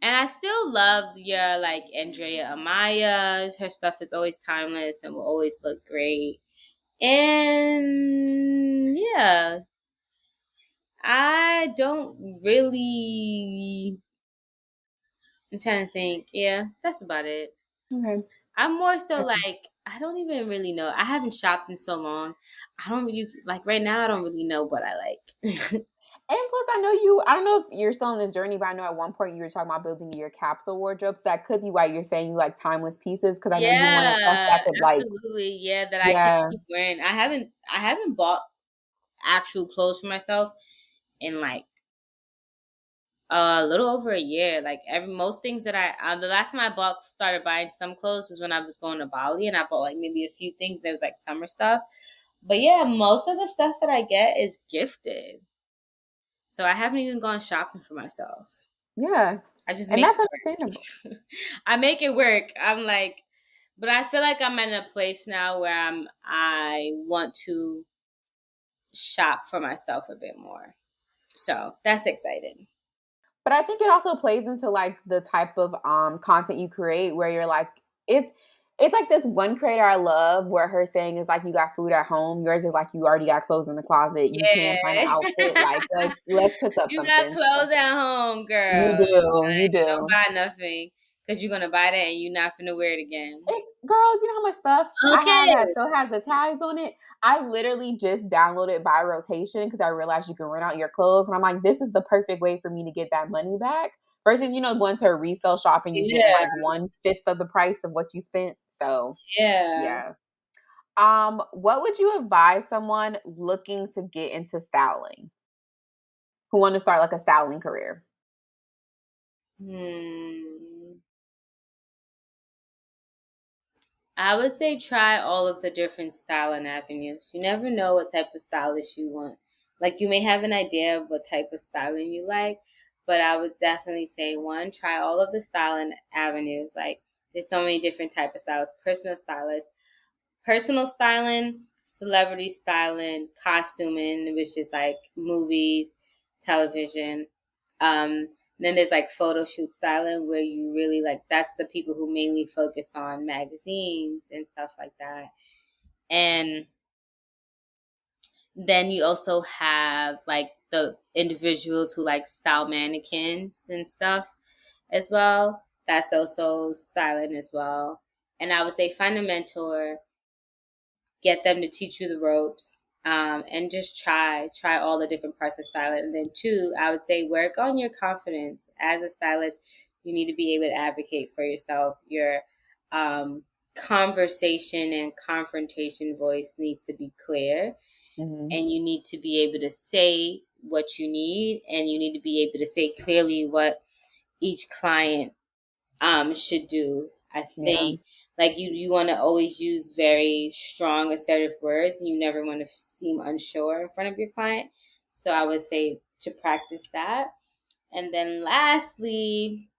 And I still love your like Andrea Amaya. Her stuff is always timeless and will always look great. And yeah, I don't really. I'm trying to think. Yeah, that's about it. Okay. I'm more so Gotcha. like I don't even really know. I haven't shopped in so long. I don't really like right now. I don't really know what I like. And plus, I don't know if you're still on this journey, but I know at one point you were talking about building your capsule wardrobes. That could be why you're saying you like timeless pieces because I know you want stuff Yeah, that could like, absolutely. Yeah, that I can yeah. keep wearing. I haven't bought actual clothes for myself in like a little over a year. Like every most things that the last time I bought started buying some clothes was when I was going to Bali and I bought like maybe a few things. There was like summer stuff, but yeah, most of the stuff that I get is gifted. So I haven't even gone shopping for myself. Yeah. I just And make that's understandable. it work. I make it work. I'm like, but I feel like I'm in a place now where I want to shop for myself a bit more. So that's exciting. But I think it also plays into like the type of content you create where you're like it's it's like this one creator I love where her saying is like you got food at home. Yours is like you already got clothes in the closet. You can't find an Yeah. outfit. Like let's cook up You got something. clothes at home, You girl. do. You Don't do. buy nothing because you're gonna buy that and you're not finna wear it again. Girl, do you know how much stuff I have Okay. that still has the tags on it? I literally just downloaded by rotation because I realized you can rent out your clothes. And I'm like, this is the perfect way for me to get that money back versus, going to a resale shop and you getting Yeah. like 1/5 of the price of what you spent. So, Yeah. yeah. What would you advise someone looking to get into styling who want to start like a styling career? Hmm. I would say try all of the different styling avenues. You never know what type of stylist you want. Like you may have an idea of what type of styling you like, but I would definitely say one, try all of the styling avenues. Like there's so many different type of stylists, personal styling, celebrity styling, costuming, which is like movies, television. Then there's like photo shoot styling where you really like that's the people who mainly focus on magazines and stuff like that. And then you also have like the individuals who like style mannequins and stuff as well. That's also styling as well. And I would say find a mentor, get them to teach you the ropes, and just try all the different parts of styling. And then two, I would say work on your confidence as a stylist. You need to be able to advocate for yourself. Your um, conversation and confrontation voice needs to be clear, Hmm. and you need to be able to say what you need, and you need to be able to say clearly what each client should do. I Yeah. think like you want to always use very strong assertive words, and you never want to seem unsure in front of your client. So I would say to practice that. And then lastly,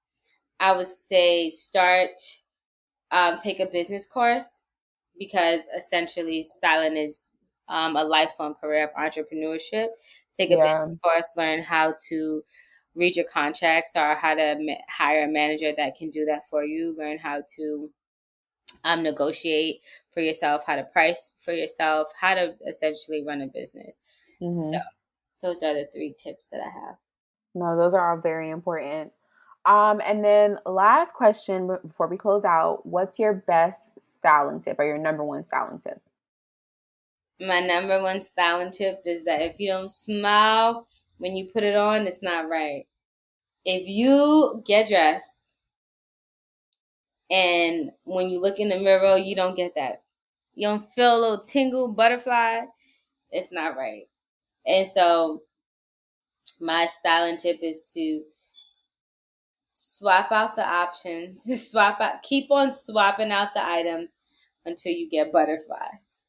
I would say start take a business course, because essentially styling is a lifelong career of entrepreneurship. Take a Yeah. business course, learn how to read your contracts or how to hire a manager that can do that for you. Learn how to negotiate for yourself, how to price for yourself, how to essentially run a business. So Hmm. those are the three tips that I have. No, those are all very important. And then last question before we close out, what's your best styling tip or your number one styling tip? My number one styling tip is that if you don't smile when you put it on, it's not right. If you get dressed and when you look in the mirror, you don't get that. You don't feel a little tingle, butterfly. It's not right. And so my styling tip is to swap out the options, swap out, keep on swapping out the items until you get butterflies.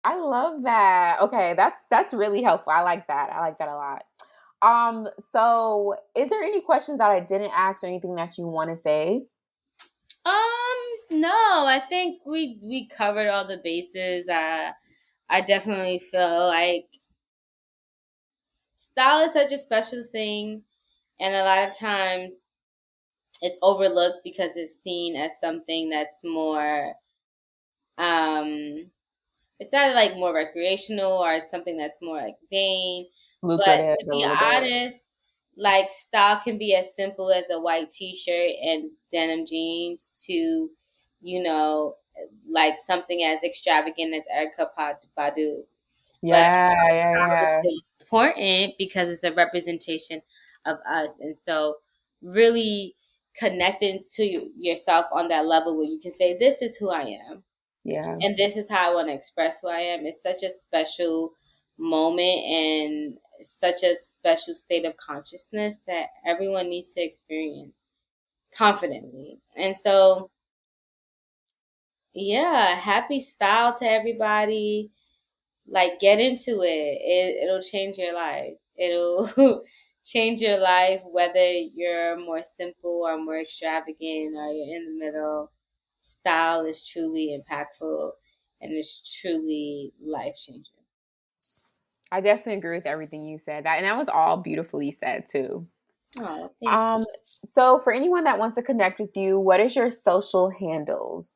I love that. Okay, that's really helpful. I like that. I like that a lot. So is there any questions that I didn't ask or anything that you want to say? No, I think we covered all the bases. I definitely feel like style is such a special thing, and a lot of times it's overlooked because it's seen as something that's more um it's either like more recreational or it's something that's more like vain. But Lucrative to a be little bit. honest, like style can be as simple as a white t-shirt and denim jeans to, you know, like something as extravagant as Erica Badu. But Yeah, yeah, style is yeah. still important because it's a representation of us. And so really connecting to yourself on that level where you can say, this is who I am Yeah. and this is how I want to express who I am. It's such a special moment and such a special state of consciousness that everyone needs to experience confidently. And so, yeah, happy style to everybody. Like, get into It'll change your life. It'll change your life whether you're more simple or more extravagant or you're in the middle. Style is truly impactful and it's truly life changing. I definitely agree with everything you said. That and that was all beautifully said too. Oh, thank you. Um, so for anyone that wants to connect with you, what is your social handles?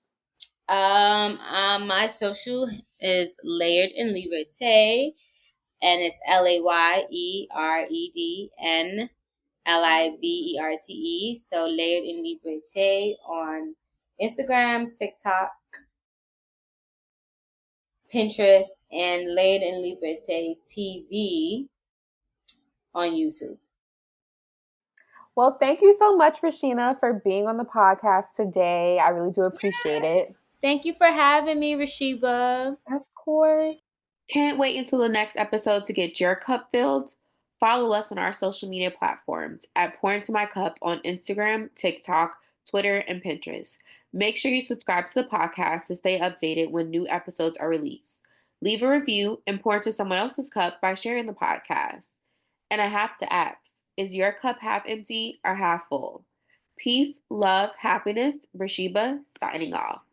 My social is Layered in Liberté, and it's LayredNLiberte. So Layered in Liberté on Instagram, TikTok, Pinterest, and Layered in Liberté TV on YouTube. Well, thank you so much, Rasheena, for being on the podcast today. I really do appreciate it. Thank you for having me, Rashiba. Of course. Can't wait until the next episode to get your cup filled. Follow us on our social media platforms at Pour Into My Cup on Instagram, TikTok, Twitter, and Pinterest. Make sure you subscribe to the podcast to stay updated when new episodes are released. Leave a review and pour into someone else's cup by sharing the podcast. And I have to ask, is your cup half empty or half full? Peace, love, happiness. Brashiba signing off.